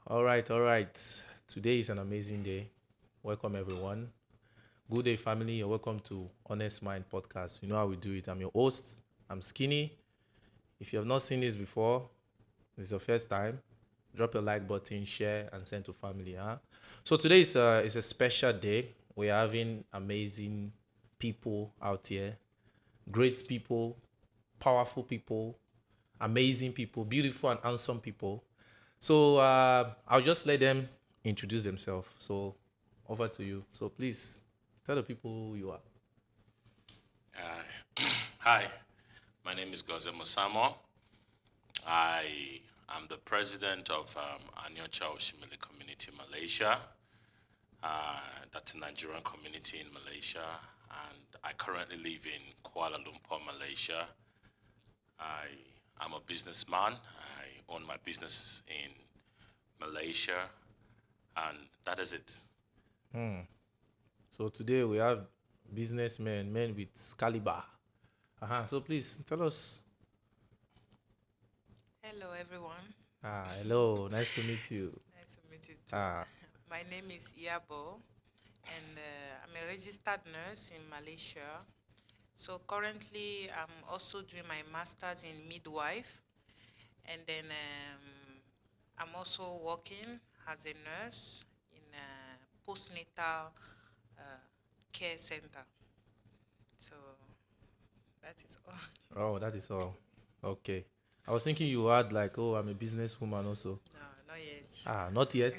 All right, all right. Today is an amazing day. Welcome, everyone. Good day, family. You're welcome to Honest Mind Podcast. You know how we do it. I'm your host. I'm Skinny. If you have not seen this before, this is your first time. Drop your like button, share, and send to family. So today is a special day. We're having amazing people out here, great people, powerful people, amazing people, beautiful and handsome people. So I'll just let them introduce themselves. So over to you. So please tell the people who you are. Hi, my name is Goze Musamo. I am the president of Anyocha Oshimili Community Malaysia. That's a Nigerian community in Malaysia, and I currently live in Kuala Lumpur, Malaysia. I am a businessman. I own my business in Malaysia, and that is it. So today we have businessmen, men with caliber. So please tell us. Hello, everyone. Hello, nice to meet you. Nice to meet you too. Ah, My name is Iabo, and I'm a registered nurse in Malaysia. So currently, I'm also doing my master's in midwife, and then I'm also working as a nurse in a postnatal uh, care center. So that is all. oh, that is all. Okay. I was thinking you had like, oh, I'm a businesswoman also. No, not yet. Not yet.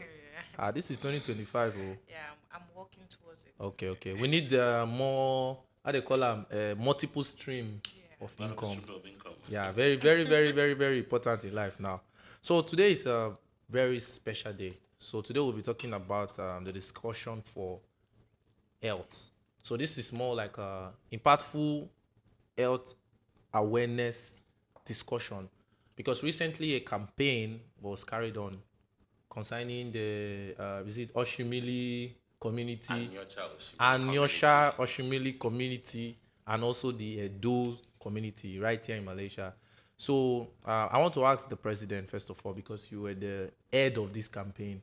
Yeah, This is 2025. Oh. yeah, I'm working towards it. Okay, okay. We need more, how they call them, multiple stream Yeah. of Multiple income. stream of income. Yeah, very, very, very, very, very important in life now. So today is a very special day. So today we'll be talking about the discussion for health. So this is more like a impactful health awareness discussion because recently a campaign was carried on concerning the is it Oshimili community Anyocha Oshimili and community. Nyosha Oshimili community and also the Edo community right here in Malaysia. So I want to ask the president first of all because you were the head of this campaign.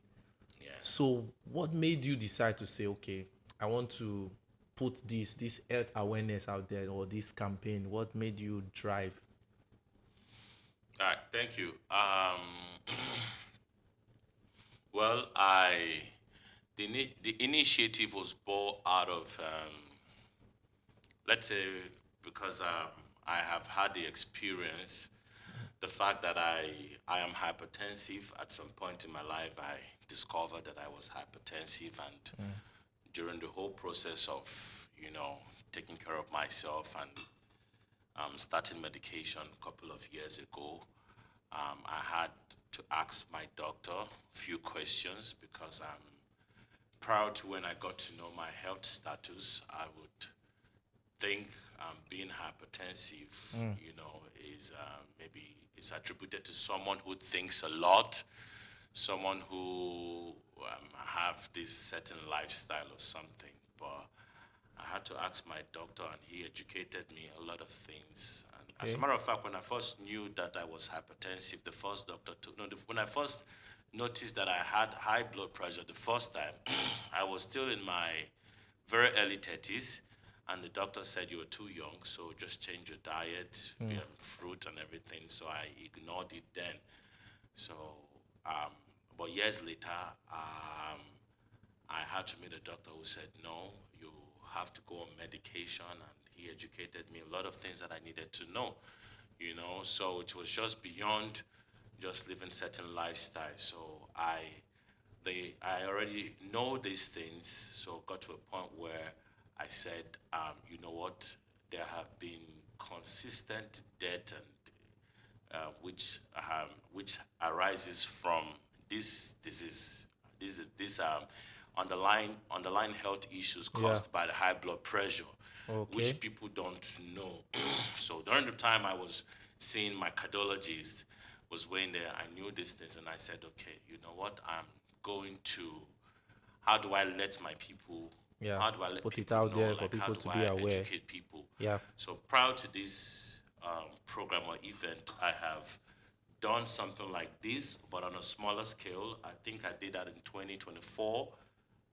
Yeah. So what made you decide to say, okay, I want to put this health awareness out there or this campaign? What made you drive? All right. Thank you. Well, the initiative was born out of let's say because I have had the experience, the fact that I am hypertensive. At some point in my life, I discovered that I was hypertensive, and during the whole process of taking care of myself and starting medication a couple of years ago, I had to ask my doctor a few questions because prior to when I got to know my health status, I would think being hypertensive, is maybe it's attributed to someone who thinks a lot, someone who have this certain lifestyle or something. But I had to ask my doctor, and he educated me a lot of things. And as a Okay. matter of fact, when I first knew that I was hypertensive, the first doctor took no. When I first noticed that I had high blood pressure the first time, I was still in my very early 30s, and the doctor said you were too young, so just change your diet, fruit and everything. So I ignored it then. So, um, but years later, I had to meet a doctor who said, no, you have to go on medication. And he educated me a lot of things that I needed to know, So it was just beyond just living certain lifestyle. So I already know these things. So got to a point where I said, you know what, there have been consistent debt and which arises from this disease. This underlying health issues Yeah. caused by the high blood pressure, Okay. which people don't know. So during the time I was seeing my cardiologist, was weighing there, I knew these things, and I said, okay, you know what, I'm going to. How do I let my people? Yeah. How do I let Put it people out know? there for Like, how people do to be I aware. educate people? Yeah. So prior to this program or event, I have done something like this, but on a smaller scale. I think I did that in 2024,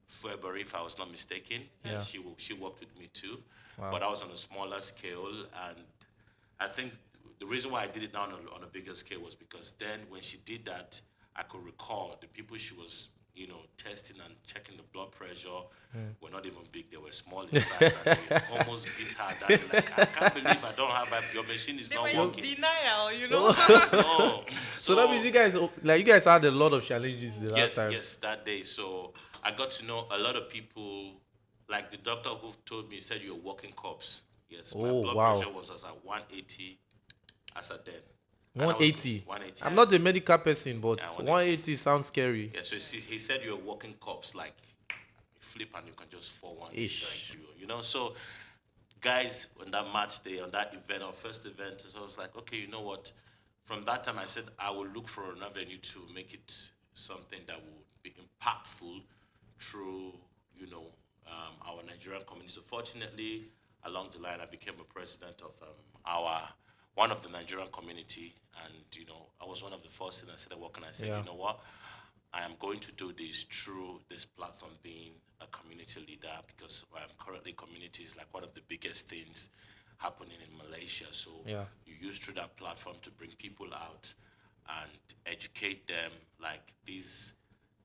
February, if I was not mistaken. Yeah. And she worked with me too. Wow. But I was on a smaller scale. And I think the reason why I did it now on a bigger scale was because then when she did that, I could recall the people she was, testing and checking the blood pressure were not even big. They were small in size and they almost beat her. That they're like, I can't believe I don't have your machine is They not were in working. denial, No. So that means you guys had a lot of challenges the last time. Yes, that day. So I got to know a lot of people, like the doctor who told me, said you're a walking corpse. Yes, my Oh, blood wow. pressure was as at 180 as at then. And I was 180. 180. I'm not a medical person, but Yeah, 180 sounds scary. Yeah, so he said you're a walking corpse, like you flip and you can just fall one day, Ish. like you know. So guys, on that match day, on that event, our first event, so I was like, okay, you know what? From that time, I said I will look for an avenue to make it something that would be impactful through, our Nigerian community. So fortunately, along the line, I became a president of one of the Nigerian community, and I was one of the first, and I started working. I said, Yeah. you know what? I am going to do this through this platform being a community leader, because currently community is like one of the biggest things happening in Malaysia. So Yeah. you use through that platform to bring people out and educate them, like these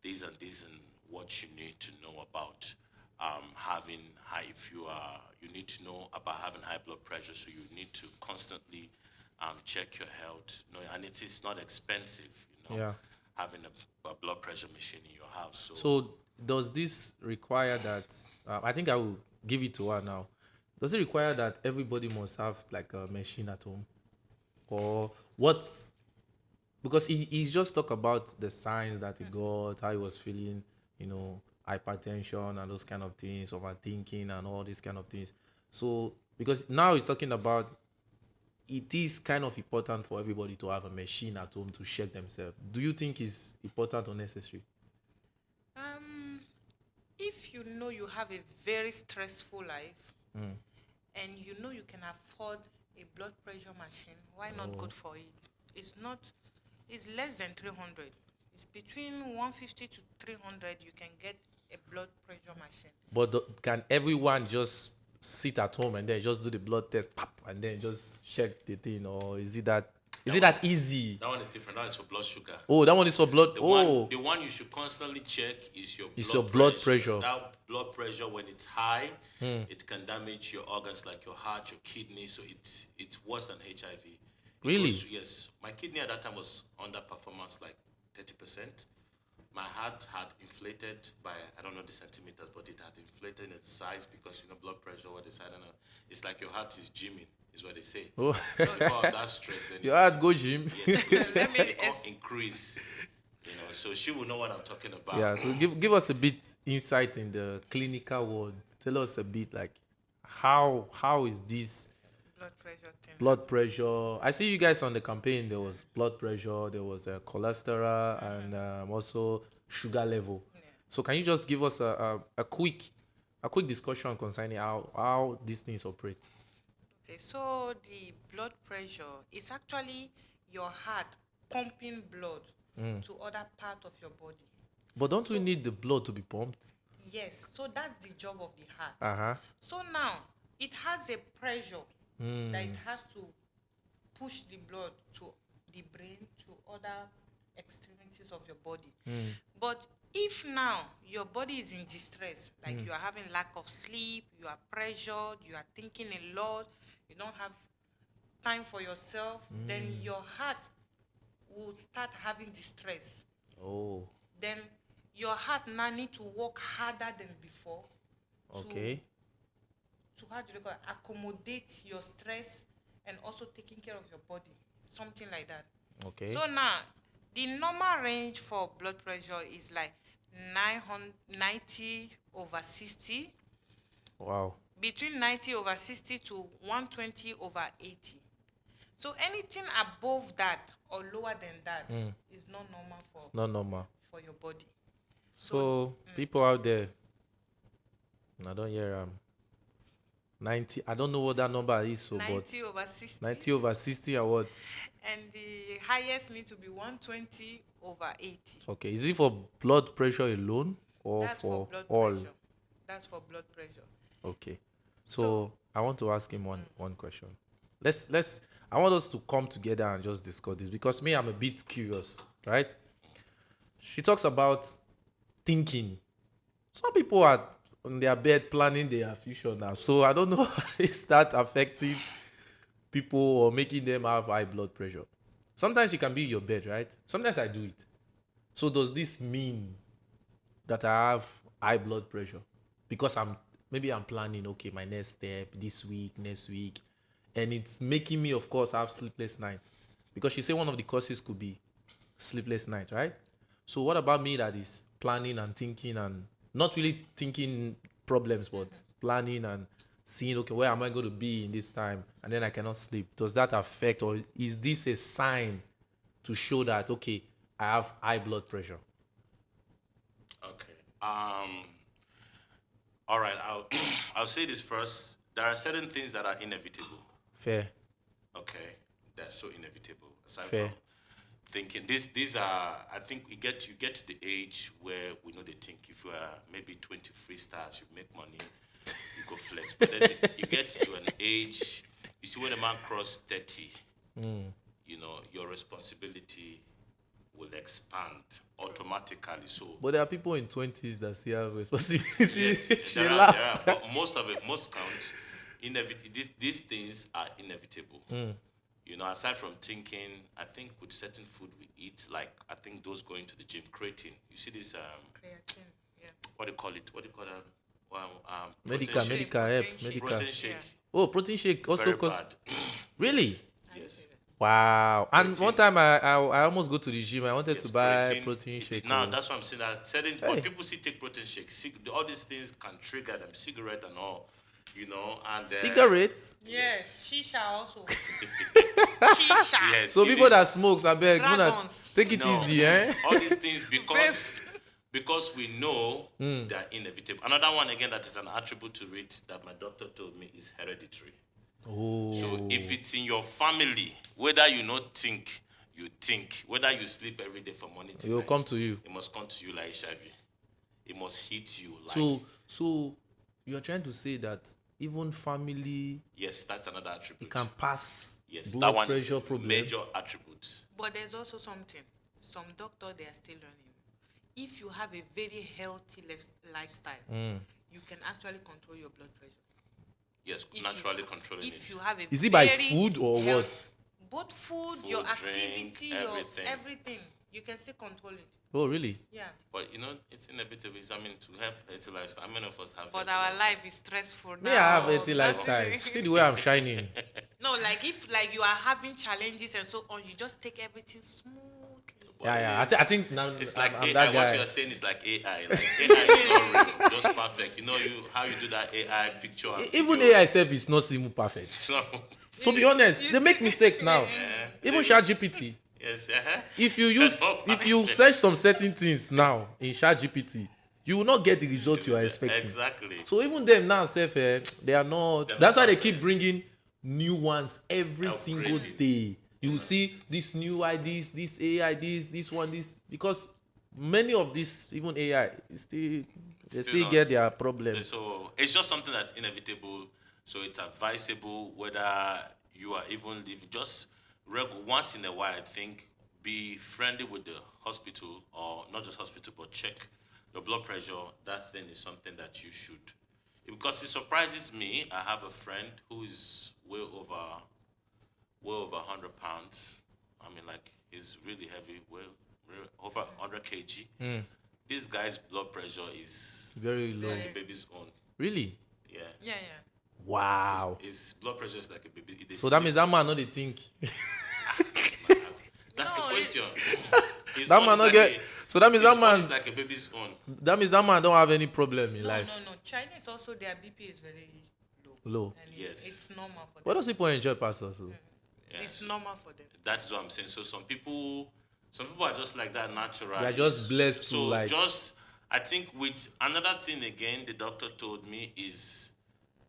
and what you need to know about having high. If you need to know about having high blood pressure, so you need to constantly check your health. And it is not expensive. Yeah. Having a blood pressure machine in your house. So does this require that? I think I will give it to her now. Does it require that everybody must have like a machine at home, or what's? Because he's just talk about the signs that he got, how he was feeling, hypertension and those kind of things, overthinking and all these kind of things. So because now he's talking about, it is kind of important for everybody to have a machine at home to check themselves. Do you think it's important or necessary? If you know you have a very stressful life and you know you can afford a blood pressure machine, why not go for it? It's less than 300. It's between 150 to 300 you can get a blood pressure machine. But can everyone just sit at home and then just do the blood test, pop, and then just check the thing, or is it that easy? That one is different. That is for blood sugar. Oh, that one is for blood. The one you should constantly check is your blood pressure. That blood pressure, when it's high, it can damage your organs like your heart, your kidney. So it's worse than HIV. Really? Yes. My kidney at that time was under performance, like 30%. My heart had inflated by, I don't know the centimeters, but it had inflated in size because, blood pressure, what they say, I don't know. It's like your heart is gymming, is what they say. Oh. So if you have that stress, then Your heart go gym. yes, it increase. So she will know what I'm talking about. Yeah. So give us a bit insight in the clinical world. Tell us a bit, like how is this Blood pressure thing. blood pressure? I see you guys on the campaign. There was blood pressure, there was cholesterol, and also sugar level. Yeah. So can you just give us a quick discussion concerning how these things operate? Okay, so the blood pressure is actually your heart pumping blood to other part of your body. But don't we need the blood to be pumped? Yes, so that's the job of the heart. Uh-huh. So now it has a pressure that it has to push the blood to the brain, to other extremities of your body. But if now your body is in distress, like you are having lack of sleep, you are pressured, you are thinking a lot, you don't have time for yourself, then your heart will start having distress. Oh, Then your heart now need to work harder than before okay. to how do you call it, accommodate your stress and also taking care of your body, something like that. Okay. So now the normal range for blood pressure is like 90/60, Wow. between 90/60 to 120/80. So anything above that or lower than that is not normal It's not normal. for your body. So people out there, I don't hear 90. I don't know what that number is, so but 90 over 60. 90 over 60 or what? And the highest need to be 120 over 80. Okay. Is it for blood pressure alone or That's for for blood all? pressure. That's for blood pressure. Okay. So I want to ask him one question. Let's I want us to come together and just discuss this because me, I'm a bit curious, right? She talks about thinking. Some people are on their bed planning their future now. So I don't know is that affecting people or making them have high blood pressure. Sometimes you can be in your bed, right? Sometimes I do it. So does this mean that I have high blood pressure? Because I'm planning, okay, my next step this week, next week. And it's making me, of course, have sleepless nights. Because she said one of the causes could be sleepless night, right? So what about me that is planning and thinking and not really thinking problems, but planning and seeing, okay, where am I going to be in this time? And then I cannot sleep. Does that affect, or is this a sign to show that, okay, I have high blood pressure? Okay. All right. I'll say this first. There are certain things that are inevitable. Fair. Okay, they're so inevitable. Aside Fair. from thinking, these are. I think you get to the age where we know they think if you are maybe 20 freestars, you make money, you go flex. But you get to an age. You see when a man cross 30, you know your responsibility will expand automatically. So But there are people in 20s that still have responsibility. yes, She there are, laughed. but most of it, most counts, these things are inevitable. You know, aside from thinking, I think with certain food we eat, like I think those going to the gym, creatine. You see this, Creatine. Yeah. what do you call it? What do you call that? Medical, protein shake. medical help, Protein shake. medical. Protein shake. Yeah. Oh, protein shake also Very cause. bad. Really? Yes. Wow. And Protein. one time I almost go to the gym. I wanted Yes, to buy protein it- shake. Now oh. that's what I'm saying. That certain Hey. but people still take protein shake. All these things can trigger them, cigarette and all. You know, and Cigarettes? Yes. Shisha also. Shisha. Yes. So it people is. that smokes, I beg, Dragons. take it No. easy, eh? All these things Vapes. because we know they're inevitable. Another one again that is an attribute to it that my doctor told me is hereditary. Oh. So if it's in your family, whether you not think, you think, whether you sleep every day from morning to It will night, come to you. it must come to you like HIV. It must hit you like So you are trying to say that even family yes, that's another attribute. it can pass yes, blood that one pressure is problem. major attribute. But there's also something. Some doctor they are still learning. If you have a very healthy lifestyle, you can actually control your blood pressure. Yes, If naturally you, controlling if it. you have a Is it by very food or health- Both food, your Food, drink, activity, everything. your everything, you can still control it. Oh, really? Yeah. But you know, it's inevitable. I mean, to have healthy lifestyle, many of us have. But healthy our lifestyle. life is stressful now. Me, I have healthy That's lifestyle. the thing. See the way I'm shining. No, like if like you are having challenges and so on, you just take everything smoothly. Yeah. I think now It's like I'm AI. that What guy. you are saying is like AI. Like AI is not real, just perfect. You know how you do that AI picture. And Even video. AI itself is not even perfect. So, To be honest, you they make see- mistakes now. Even ChatGPT. yes. If you use, if you search some certain things now in ChatGPT, you will not get the result you are expecting. Exactly. So even them now, self, they are not. They're That's not why they perfect. keep bringing new ones every single Upgrading. day. You will see this new IDs, this AI, this one, this, because many of these, even AI, is still they still not- get their problems. So it's just something that's inevitable. So it's advisable whether you are even living just once in a while. I think be friendly with the hospital, or not just hospital, but check your blood pressure. That thing is something that you should, because it surprises me. I have a friend who is way over 100 pounds. I mean, like he's really heavy, over 100 kg. This guy's blood pressure is Very low. like a baby's own. Really? Yeah. Yeah. Wow. His blood pressure is like a baby. So that means that man not they think. That's No, the question. His That own man is not like get. a- So that means his that own man. is like a baby's own. That means that man don't have any problem in No, life. no. Chinese also their BP is very low. Low. And Yes. it's normal for What them. does people enjoy past also? Yeah, It's so normal for them. that is what I'm saying. So some people are just like that naturally. They are just blessed to, So like- just I think with another thing again, the doctor told me is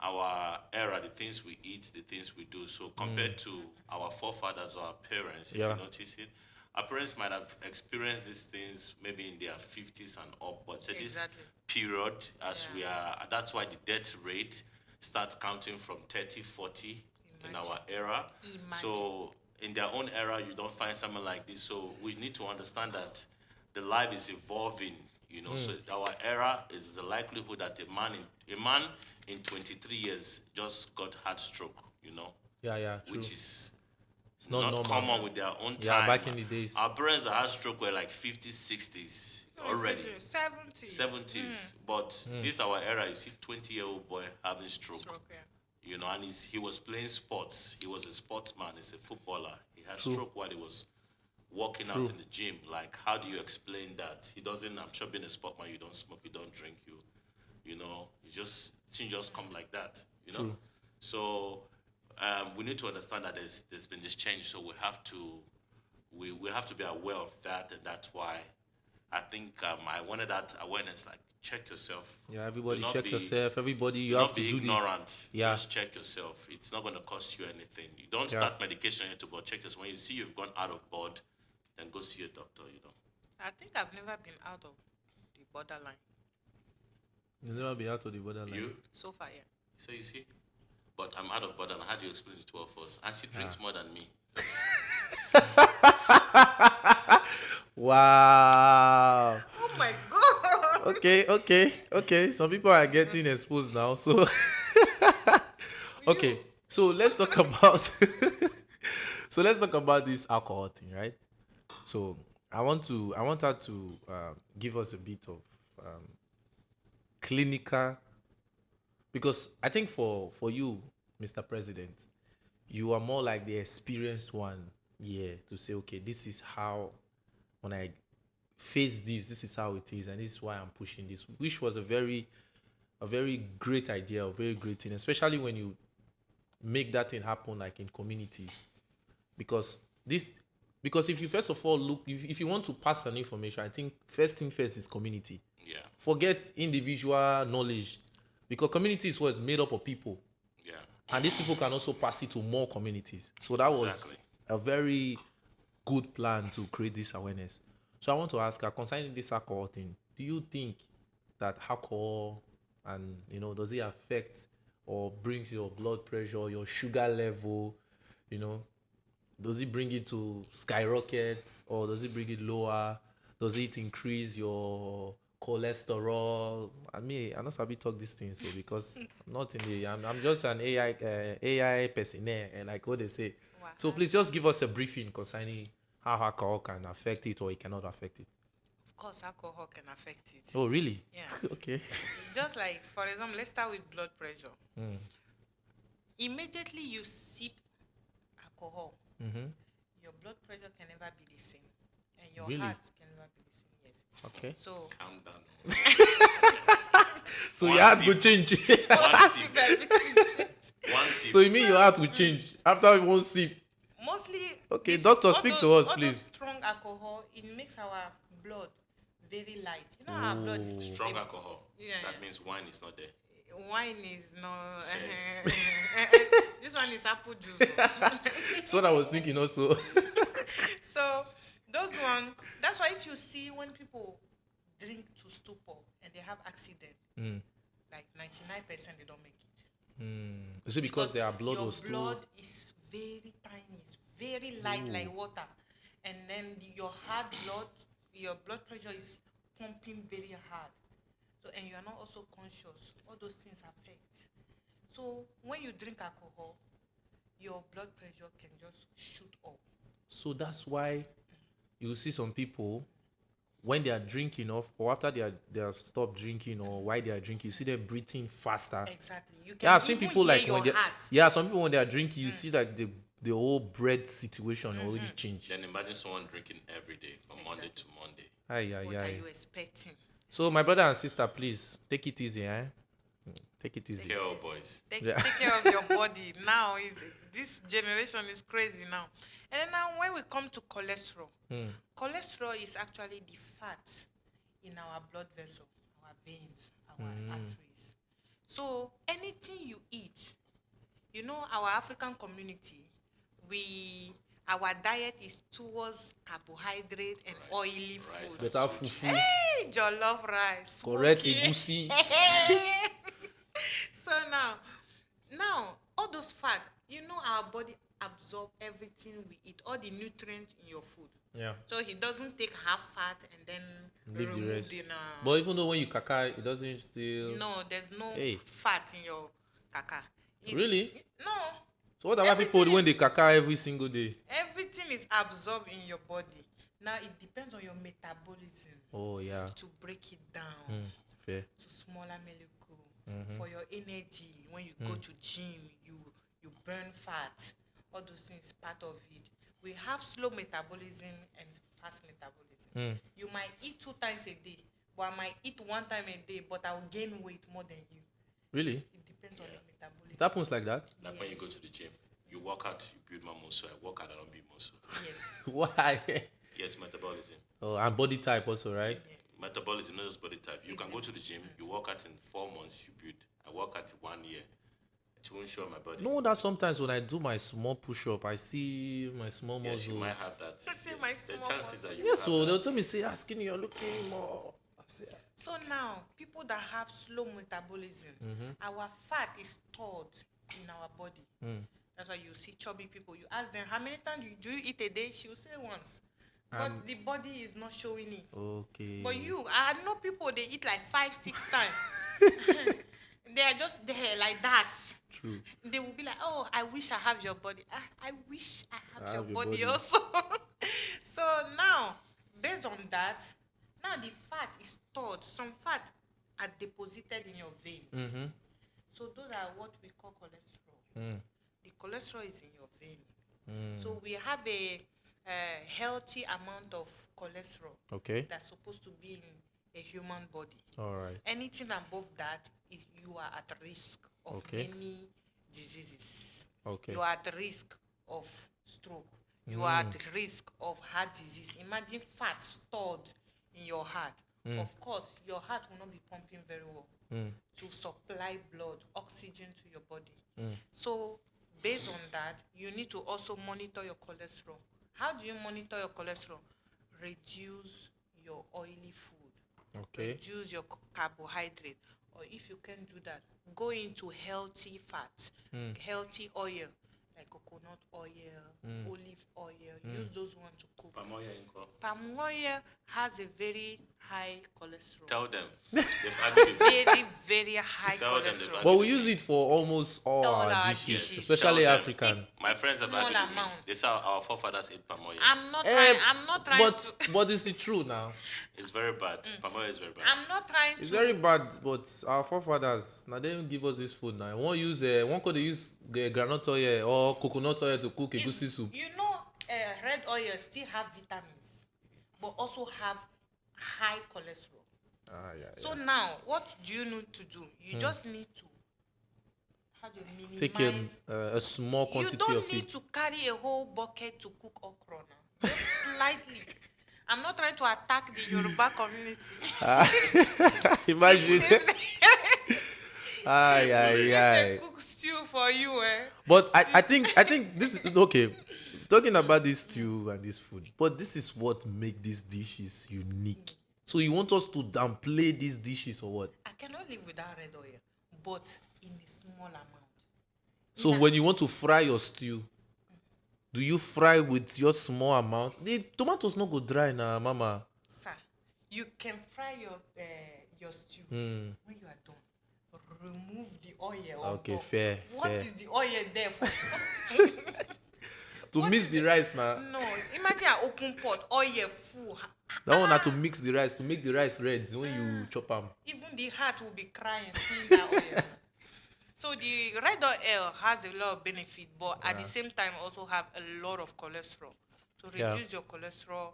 our era, the things we eat, the things we do. So compared to our forefathers or our parents, if Yeah. you notice it, our parents might have experienced these things maybe in their 50s and up, but so this Exactly. period, as we Yeah. are, that's why the death rate starts counting from 30, 40 in Imagine. our era. Imagine. So in their own era, you don't find something like this. So we need to understand that the life is evolving, you know. So our era is the likelihood that a man in 23 years just got heart stroke, you know, Yeah, true. which is It's not normal. common with their own Yeah, time. back in the days. Our parents that had stroke were like 50s, 60s already, 70. 70s. But this our era, you see 20-year-old boy having stroke. Stroke, yeah. You know, and he was playing sports. He was a sportsman. He's a footballer. He had True. stroke while he was working out in the gym. Like, how do you explain that? He doesn't. I'm sure being a sportsman, you don't smoke, you don't drink, you know, things just come like that. You know. True. So we need to understand that there's been this change. So we have to be aware of that, and that's why I think I wanted that awareness. Like, check yourself. Yeah, everybody Do not check be- yourself. Everybody, you do have not to be do ignorant. this. Yeah. Just check yourself. It's not going to cost you anything. You don't Yeah. start medication yet, but check yourself. When you see you've gone out of board, then go see a doctor, you know. I think I've never been out of the borderline You'll never be out of the borderline. You? so far, yeah. So you see? But I'm out of board, and how do you explain it to all of us? And she drinks more than me. Wow. Oh my God. Okay. Some people are getting exposed now. So okay. So let's talk about this alcohol thing, right? So I want her to give us a bit of clinical, because I think for you, Mr. President, you are more like the experienced one, to say, okay, this is how, when I face this is how it is, and this is why I'm pushing this, which was a very great idea, a very great thing, especially when you make that thing happen like in communities, because if you first of all look, if you want to pass an information, I think first thing first is community. Yeah. Forget individual knowledge, because community is what's made up of people, Yeah. and these people can also pass it to more communities. So that was Exactly. a very good plan to create this awareness. So I want to ask her concerning this alcohol thing. Do you think that alcohol, and does it affect or brings your blood pressure, your sugar level, does it bring it to skyrocket, or does it bring it lower? Does it increase your cholesterol? I mean, I know Sabi talk these things, so because I'm just an AI person, and like what they say. Wow. So please just give us a briefing concerning how alcohol can affect it or it cannot affect it. Of course, alcohol can affect it. Oh, really? Yeah. Okay. Just like, for example, let's start with blood pressure. Immediately you sip alcohol, your blood pressure can never be the same, and your Really? heart can never be the same. Yes. Okay. So Calm down. So One your heart sip. will change. One sip. everything changes. One sip. So you mean your heart will change after one sip? Mostly. Okay, doctor, speak to us, all please. those strong alcohol, it makes our blood very light. You know, our blood is Strong alcohol. Yeah. That means wine is not there. Wine is no. Cheers. This one is apple juice. That's what I was thinking also. So those one. That's why if you see when people drink to stupor and they have accident, like 99% they don't make it. Is it because their blood your was too? blood is very tiny, it's very light like water, and then your blood pressure is pumping very hard. So, and you are not also conscious. All those things affect. So when you drink alcohol, your blood pressure can just shoot up. So that's why you see some people, when they are drinking off, or after they are stopped drinking, or while they are drinking, you see them breathing faster. Exactly. You can Yeah, I've seen even people hear like your when they, heart. yeah, some people when they are drinking, you see like the whole breath situation already changed. Then imagine someone drinking every day from Monday to Monday. What are you expecting? So my brother and sister, please take it easy, Take it easy. Care of boys. Take Yeah. care of your body. Now this generation is crazy now. And then now when we come to cholesterol, cholesterol is actually the fat in our blood vessel, our veins, our arteries. So anything you eat, you know, our African community, we our diet is towards carbohydrate and oily Rice food. and Better sushi. fufu, Hey, jollof rice, correct smoky. egusi. So now all those fat, you know, our body absorb everything we eat, all the nutrients in your food. Yeah. So he doesn't take half fat and then Leave the remove rest. the But even though when you kaka, it doesn't still. no, there's no Hey. fat in your kaka. Really? No. So what about people Everything when is- they kaka every single day? Everything is absorbed in your body. Now it depends on your metabolism Oh yeah. to break it down Fair. to smaller molecule for your energy. When you go to gym, you burn fat. All those things part of it. We have slow metabolism and fast metabolism. You might eat 2 times a day, but I might eat 1 time a day, but I'll gain weight more than you. Really? It depends on your metabolism. It happens like that? Like when you go Yes. to the gym, you work out, you build more muscle. I work out, I don't build muscle. Yes. Why? Yes, metabolism. Oh, and body type also, right? Metabolism, not just body type. You can go to the gym, you work out in 4 months, you build. I work out 1 year. It won't show my body. No, that sometimes when I do my small push-up, I see my small Yes, you muscle. might have that. I see Yes. my The small chances muscle. that you Yes, have so that. they'll tell me, say, Skinny, you're looking more. I say, So now, people that have slow metabolism, our fat is stored in our body. That's why you see chubby people. You ask them, how many times do you eat a day? She will say once. But the body is not showing it. okay. But I know people, they eat like 5, 6 times. They are just there like that. True. They will be like, oh, I wish I have your body. I wish I have your have your body body. also. So now, based on that, now the fat is stored. Some fat are deposited in your veins. So those are what we call cholesterol. The cholesterol is in your vein. So we have a healthy amount of cholesterol Okay. that's supposed to be in a human body. All right. Anything above that is you are at risk of Okay. many diseases. Okay. You are at risk of stroke. You are at risk of heart disease. Imagine fat stored in your heart. Of course, your heart will not be pumping very well to supply blood, oxygen to your body. So, based on that, you need to also monitor your cholesterol. How do you monitor your cholesterol? Reduce your oily food. Okay. Reduce your carbohydrate. Or if you can do that, go into healthy fats, healthy oil, like coconut oil, olive oil. Use those ones to cook. Palm oil inko. Palm oil has a very high cholesterol. Tell them. They've added it. Very, very high Tell them they've cholesterol. added But we use it for almost all All our our dishes, dishes. especially Tell them. African. My friends have Small added it. amount. They say our forefathers ate palm oil. I'm not trying but to. but it's the truth now. It's very bad. Palm oil is very bad. I'm not trying It's to. very bad, but our forefathers now they don't give us this food now. One use one could use the groundnut oil or coconut oil to cook egusi soup. You know, red oil still have vitamins, but also have high cholesterol. Yeah. So now, what do you need to do? You just need to how do you minimize. Take a small You quantity don't of need it. to carry a whole bucket to cook okra now. Just slightly. I'm not trying to attack the Yoruba community. Imagine. Ay, ay, They ay. cook stew for you, eh? But I think this is okay. Talking about this stew and this food, but this is what make these dishes unique. So you want us to downplay these dishes or what? I cannot live without red oil, but in a small amount. So when you want to fry your stew, do you fry with your small amount? The tomatoes not go dry now, mama. Sir, you can fry your stew when you are done. Remove the oil. on Okay, top. fair, What fair. is the oil there for? To mix the rice now. No, imagine an open pot, oil full. That one have to mix the rice to make the rice red when you chop them. Even the heart will be crying seeing that oil. So the red oil has a lot of benefit, but at the same time also have a lot of cholesterol. So Yeah. reduce your cholesterol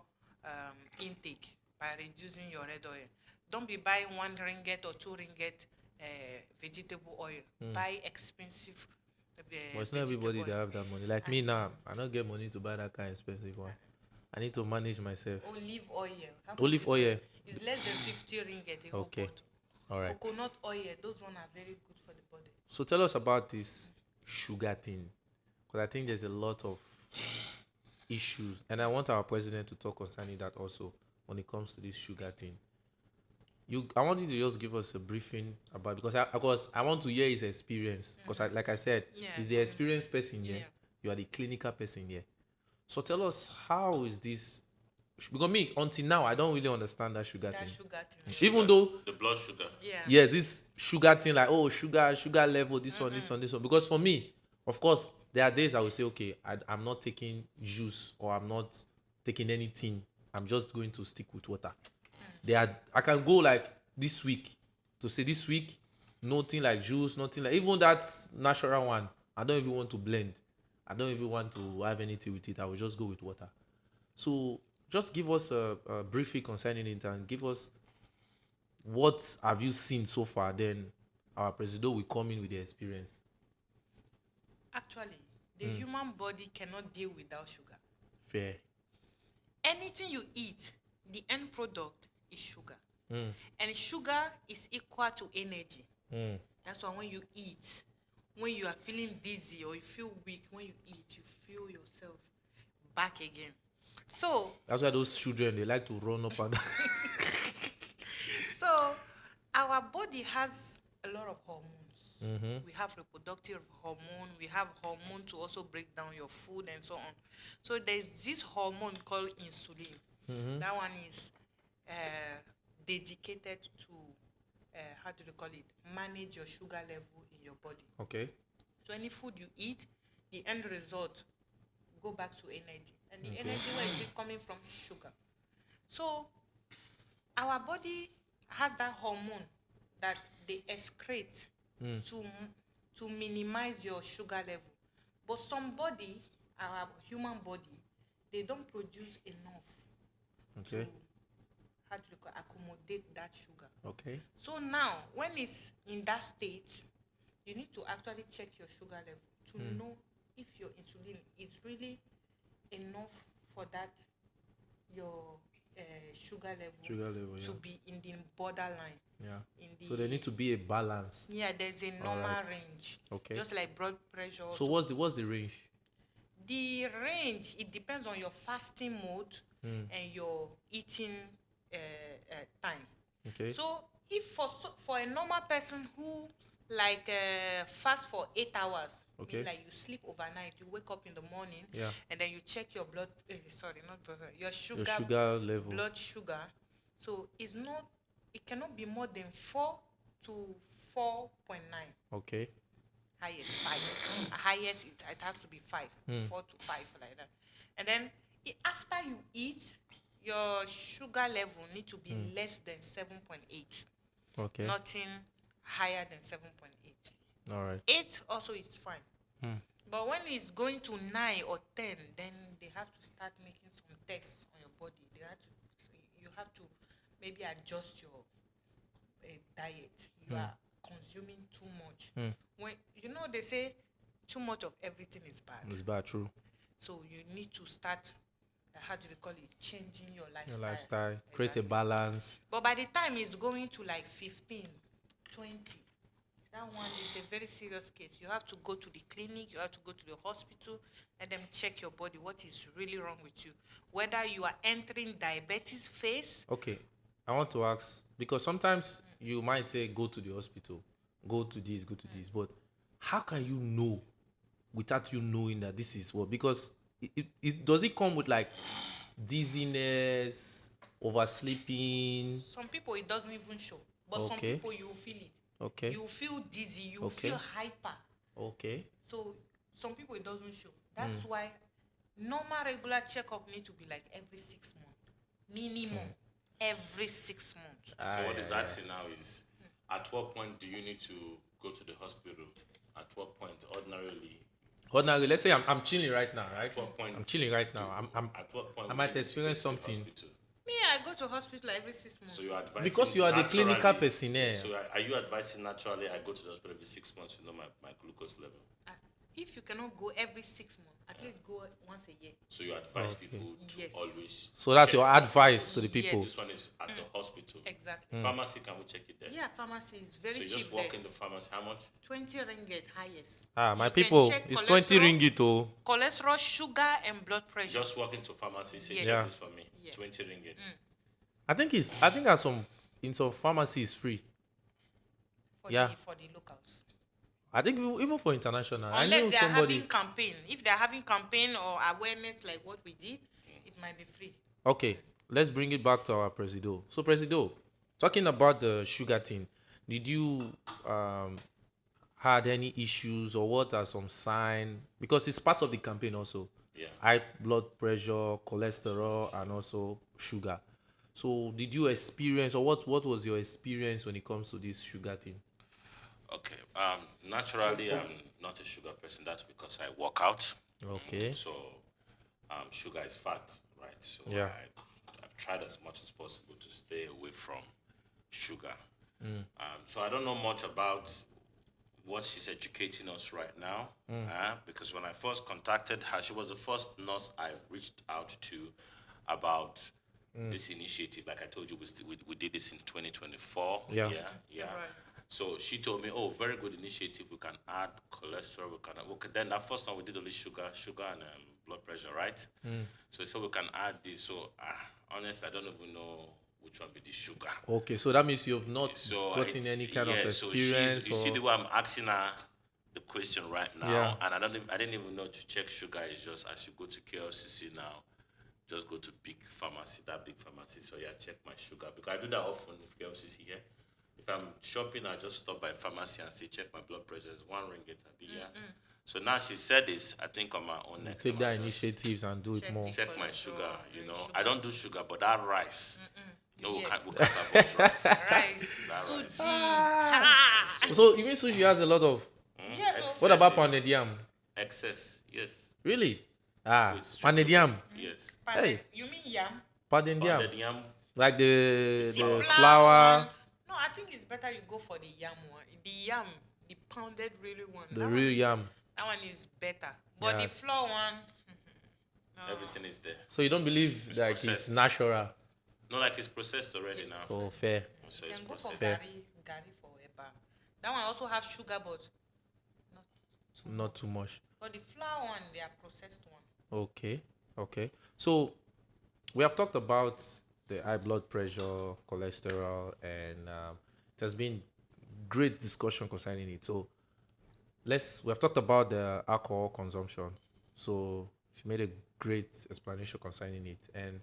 intake by reducing your red oil. Don't be buying 1 ringgit or 2 ringgit vegetable oil. Buy expensive. But it's not everybody vegetable that oil. have that money. Like me now, I don't get money to buy that kind of expensive one. I need to manage myself. Olive oil. How much Olive is oil. it? It's less than 50 ringgit. A whole Okay. pot. All right. Coconut oil, those ones are very good for the body. So tell us about this sugar thing, because I think there's a lot of issues, and I want our president to talk concerning that also when it comes to this sugar thing. I want you to just give us a briefing about, because I want to hear his experience, because like I said, Yeah. he's the experienced person here. Yeah. You are the clinical person here. So tell us, how is this? Because me, until now, I don't really understand that sugar That thing. sugar thing. Even though, The blood sugar. Yeah. yeah, this sugar thing, like, oh, sugar level, this one, this one, this one. Because for me, of course, there are days I will say, okay, I'm not taking juice, or I'm not taking anything. I'm just going to stick with water. I can go like this week, to say this week, nothing like juice, nothing like, even that natural one, I don't even want to blend. I don't even want to have anything with it. I will just go with water. So just give us a briefing concerning it, and give us what have you seen so far. Then our president will come in with the experience. Actually, the human body cannot deal without sugar. Fair. Anything you eat, the end product is sugar. And sugar is equal to energy. That's why when you eat, when you are feeling dizzy or you feel weak, when you eat, you feel yourself back again. So, That's why those children, they like to run up and down. so our body has a lot of hormones. We have reproductive hormone. We have hormone to also break down your food and so on. So there's this hormone called insulin. That one is dedicated to how do they call it? Manage your sugar level in your body. Okay. So any food you eat, the end result go back to energy. And the energy, where is it coming from? Sugar. So our body has that hormone that they excrete to minimize your sugar level. But somebody, our human body, they don't produce enough Okay. to how do you call, accommodate that sugar. Okay. So now, when it's in that state, you need to actually check your sugar level to know if your insulin is really enough for that your sugar level to yeah. be in the borderline. Yeah. In the, So there need to be a balance. yeah, there's a normal Alright. range. Okay. Just like blood pressure. So what's the range? The range, it depends on your fasting mode and your eating time. Okay. So if for a normal person who like fast for 8 hours, Okay. mean like you sleep overnight, you wake up in the morning, Yeah. and then you check your blood, not blood, your sugar, Your sugar level. blood sugar. So it cannot be more than 4 to 4.9. Okay. Highest 5. Highest it has to be 5, 4 to 5 like that. And then after you eat, your sugar level need to be less than 7.8. Okay. Nothing higher than 7.8. All right. 8 also is fine. But when it's going to 9 or 10, then they have to start making some tests on your body. You have to maybe adjust your diet. You are consuming too much. When they say too much of everything is bad. It's bad, true. So you need to start, how do they call it, changing your lifestyle. Your lifestyle. Create a Exactly. balance. But by the time it's going to like 15, 20, that one is a very serious case. You have to go to the clinic, you have to go to the hospital, let them check your body, what is really wrong with you. Whether you are entering diabetes phase. Okay. I want to ask, because sometimes you might say go to the hospital, go to this, but how can you know without you knowing that this is what? Because does it come with like dizziness, oversleeping? Some people it doesn't even show, but some Okay. people you will feel it. Okay. You feel dizzy, you Okay. feel hyper. Okay. So some people it doesn't show. That's why normal regular checkup need to be like every 6 months. Minimum. Every 6 months. So what is asking now is, at what point do you need to go to the hospital? At what point, ordinarily? Ordinarily, let's say I'm chilling right now, right? At what point? I'm chilling right now. At what point? I would might you need to experience go to the something. hospital? Me, I go to hospital every 6 months. So you're advising Because you are the clinical naturally- person, eh? So are you advising naturally I go to the hospital every 6 months to know my glucose level? if you cannot go every 6 months, at least go once a year. So you advise Okay. people to Yes. always. So that's check. your advice to the people. Yes. This one is at the hospital. Exactly. Pharmacy, can we check it there? Yeah, pharmacy is very So you cheap just walk there. in the pharmacy. How much? 20 ringgit highest. My You can people, check it's 20 cholesterol, ringgit oh. cholesterol, sugar, and blood pressure. Just walk into pharmacy. Say, Yes. check Yeah. this for me. Yeah. 20 ringgit. I think at some in some pharmacy it's free. for yeah. for the locals. I think even for international. I Unless knew they are somebody. having campaign. If they are having campaign or awareness like what we did, it might be free. Okay, let's bring it back to our Presido. So Presido, talking about the sugar thing, did you had any issues or what are some signs? Because it's part of the campaign also. Yeah. High blood pressure, cholesterol, and also sugar. So did you experience or what was your experience when it comes to this sugar thing? Okay. Naturally, I'm not a sugar person. That's because I work out. Okay. So, sugar is fat, right? So Yeah. I've tried as much as possible to stay away from sugar. So I don't know much about what she's educating us right now, because when I first contacted her, she was the first nurse I reached out to about this initiative. Like I told you, we did this in 2024. Yeah. Yeah. Right. So she told me, "Oh, very good initiative. We can add cholesterol. We can then that first one we did only sugar and blood pressure, right? So we can add this. So honestly, I don't even know which one be the sugar. Okay, so that means you've not So gotten it's- any kind of yeah, so experience. you see or... the way I'm asking her the question right now, Yeah. and I didn't even know to check sugar. It's just as you go to KLCC now, just go to big pharmacy, that big pharmacy. So yeah, check my sugar because I do that often with KLCC here. If I'm shopping, I just stop by pharmacy and say check my blood pressure. It's 1 ringgit. I'll be here. So now she said this. I think on my own next Take time that I'll just initiatives and do it Check more. it. check my Cholesterol sugar. You and know, sugar. I don't do sugar, but that rice. No, Yes. we can't afford rice. Rice, That suji. rice. So you mean sushi has a lot of... Yes, Ex- What about Excessive. pounded yam? Excess, yes, Really? With sugar. Pounded yam. yes. Hey. You mean yam? Pounded yam. Pounded yam. Like the Flour flour, one. No, I think it's better you go for the yam one. The yam, the pounded really one. the that real one is, yam. That one is better. But Yeah. the flour one, no. Everything is there. So you don't believe It's like it's processed. natural? No, like it's processed already now. Oh, fair. So You it's can go for processed. Fair. gari for eba. That one also have sugar, but Not too much. the flour one, they are processed one. Okay. So we have talked about the high blood pressure, cholesterol, and it has been great discussion concerning it. So we have talked about the alcohol consumption. So she made a great explanation concerning it, and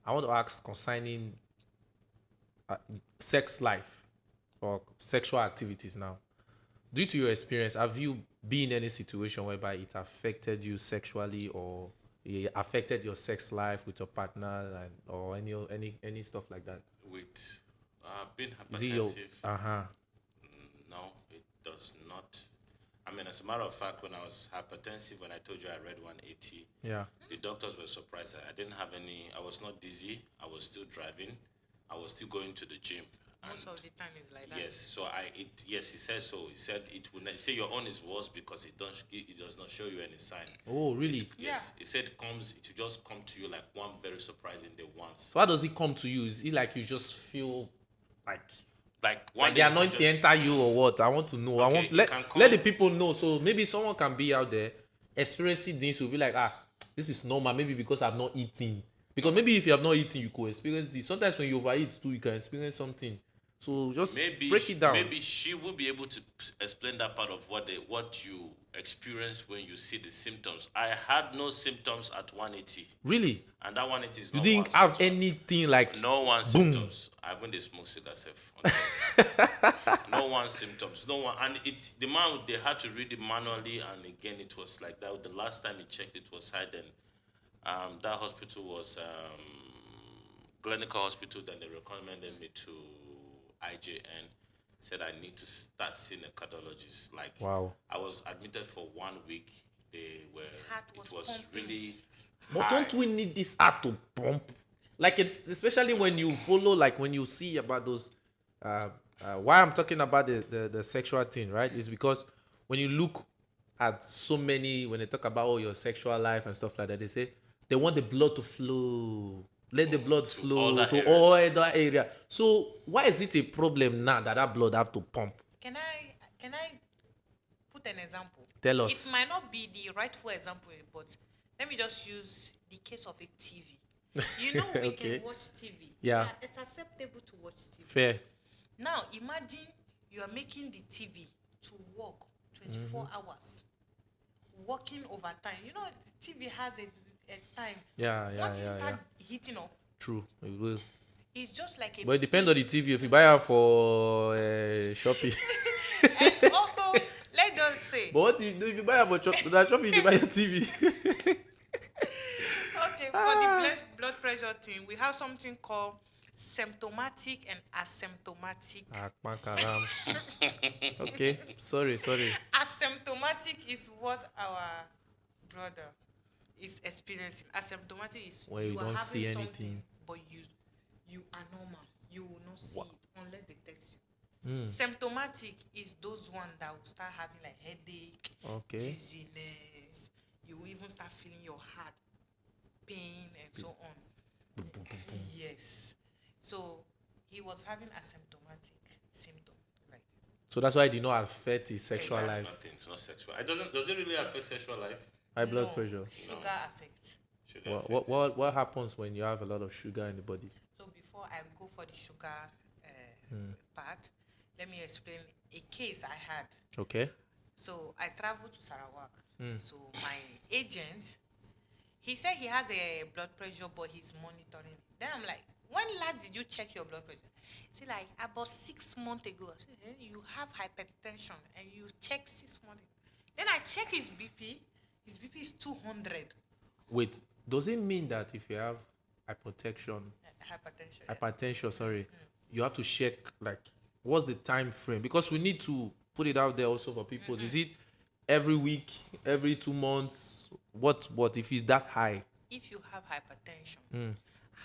I want to ask concerning sex life or sexual activities now. Due to your experience, have you been in any situation whereby it affected you sexually or it affected your sex life with your partner and or any stuff like that? With being Is it your hypertensive, no, it does not. I mean, as a matter of fact, when I was hypertensive, when I told you I read 180, yeah. the doctors were surprised that I didn't have any. I was not dizzy. I was still driving. I was still going to the gym. Most And of the time it's like that. yes, so he said so. He said it will not say your own is worse because it does not show you any sign. Oh, really? Yes, he said it will just come to you like one very surprising day once. So how does it come to you? Is it like you just feel like Like one the day you anointing just- enter you or what? I want to know. Okay, I want you let can come- let the people know. So maybe someone can be out there experiencing this will be like, this is normal. Maybe because I've not eaten. Because maybe if you have not eaten, you could experience this. Sometimes when you overeat too, you can experience something. So just break it down. Maybe she will be able to explain that part of what you experience when you see the symptoms. I had no symptoms at 180, Really? and that 180 is You not didn't one have symptom. anything like No one symptoms. I went to smoke cigar self. No one symptoms. No one, and the man they had to read it manually, and again it was like that. The last time he checked, it was high. Then that hospital was clinical hospital. Then they recommended me to IJN. Said I need to start seeing a cardiologist. Like Wow. I was admitted for 1 week. They were. Heart It was was pumping. really. But high. don't we need this heart to pump? Like it's especially when you follow, like when you see about those. Why I'm talking about the sexual thing, right? Is because when you look at so many when they talk about your sexual life and stuff like that, they say they want the blood to flow. Let the blood flow other to areas. all other area. So why is it a problem now that blood have to pump? Can I put an example? Tell us. It might not be the rightful example, but let me just use the case of a TV. You know, we Okay. can watch TV. Yeah. It's acceptable to watch TV. Fair. Now, imagine you are making the TV to work 24 Mm-hmm. hours, working overtime. You know, the TV has a time. Yeah, yeah, Once it yeah, start yeah. heating up, True. It will. it's just like a. But it depends on the TV. If you buy it for Shopee. And also, let's just say, But what if you buy it for Shopee, you buy your TV? okay, for the blood pressure thing, we have something called symptomatic and asymptomatic. Akpankaram. Okay. Sorry. Asymptomatic is what our brother is experiencing. Asymptomatic is When you are don't having see something, anything. but you are normal. You will not see it unless they text you. Hmm. Symptomatic is those ones that will start having like headache, Okay. dizziness. You will even start feeling your heart pain and so on. Yes. So he was having asymptomatic symptom. Like So that's why it did not affect his sexual Exactly. life. Nothing. It's not sexual. It doesn't. Does it really affect sexual life? High blood no, pressure. sugar effect. Should it What, affect? what happens when you have a lot of sugar in the body? So before I go for the sugar part, let me explain a case I had. Okay. So I traveled to Sarawak. So my agent, he said he has a blood pressure, but he's monitoring it. Then I'm like, when last did you check your blood pressure? See, like about 6 months ago. I said, you have hypertension and you check 6 months ago. Then I check his BP. His BP is 200. Wait, does it mean that if you have hypertension, Hypertension. sorry, you have to check like what's the time frame? Because we need to put it out there also for people. Is it every week, every 2 months? What if it's that high? If you have hypertension,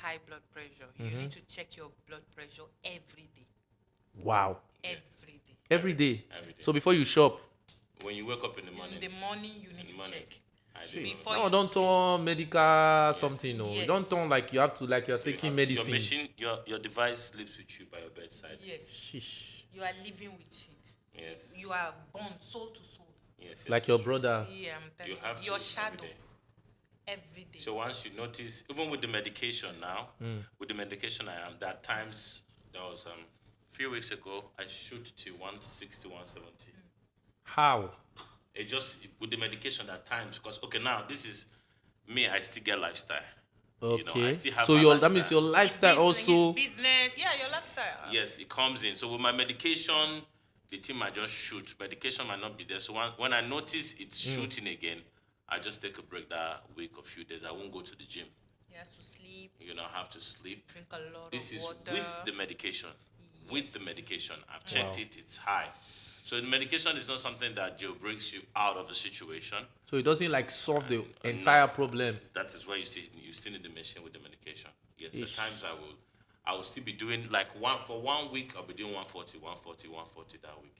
high blood pressure, you need to check your blood pressure every day. Wow. Every day. Every day. Every day. So before you shop, When you wake up in the morning. In the morning, you need in the to morning. check. I do. Before no, you don't sleep. turn medical something. No, Yes. don't turn like you have to like you're You taking have- medicine. Your machine, your device sleeps with you by your bedside. Yes. Sheesh. You are living with it. Yes. You are born soul to soul. Yes. Like your brother. Yeah, I'm telling You you. have to Your every shadow day. every day. So once you notice, even with the medication now, with the medication I am, there are times, there was a few weeks ago, I shoot to 160, 170. How? It just, with the medication at times, because, okay, now, this is me, I still get lifestyle. You know, I Okay. still have So my that means lifestyle. your lifestyle Business- also. his business. Yeah, your lifestyle. Yes, it comes in. So with my medication, the thing might just shoot. Medication might not be there. So when I notice it's shooting again, I just take a break that week or few days. I won't go to the gym. He has to sleep, You know, I have to sleep. drink a lot This of is water. with the medication. With the Yes. medication. I've checked it, it's high. So the medication is not something that jailbreaks you out of the situation. So it doesn't like solve the entire problem. That is why you still need the machine with the medication. Yes, Ish. at times I will still be doing like for 1 week I'll be doing 140 that week.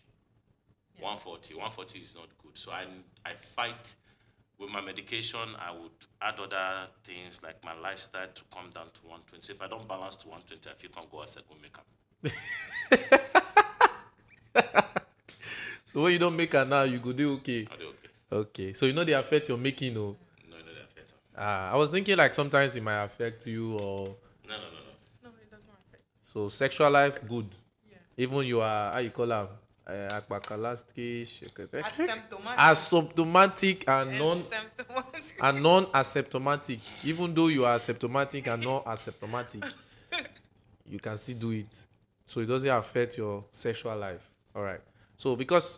140 is not good. So I fight with my medication. I would add other things like my lifestyle to come down to 120. If I don't balance to 120, I feel can't go outside go make up. So when you don't make her now, you go do okay. I'll do okay. Okay. So they affect your making, no? No, that affect. I was thinking like sometimes it might affect you or No. No, it does not affect. so sexual life good. Yeah. Even you are how you call them akpakalastic, Asymptomatic. asymptomatic and Asymptomatic. non-asymptomatic. Even though you are asymptomatic and non-asymptomatic, you can still do it. So it doesn't affect your sexual life. All right. So because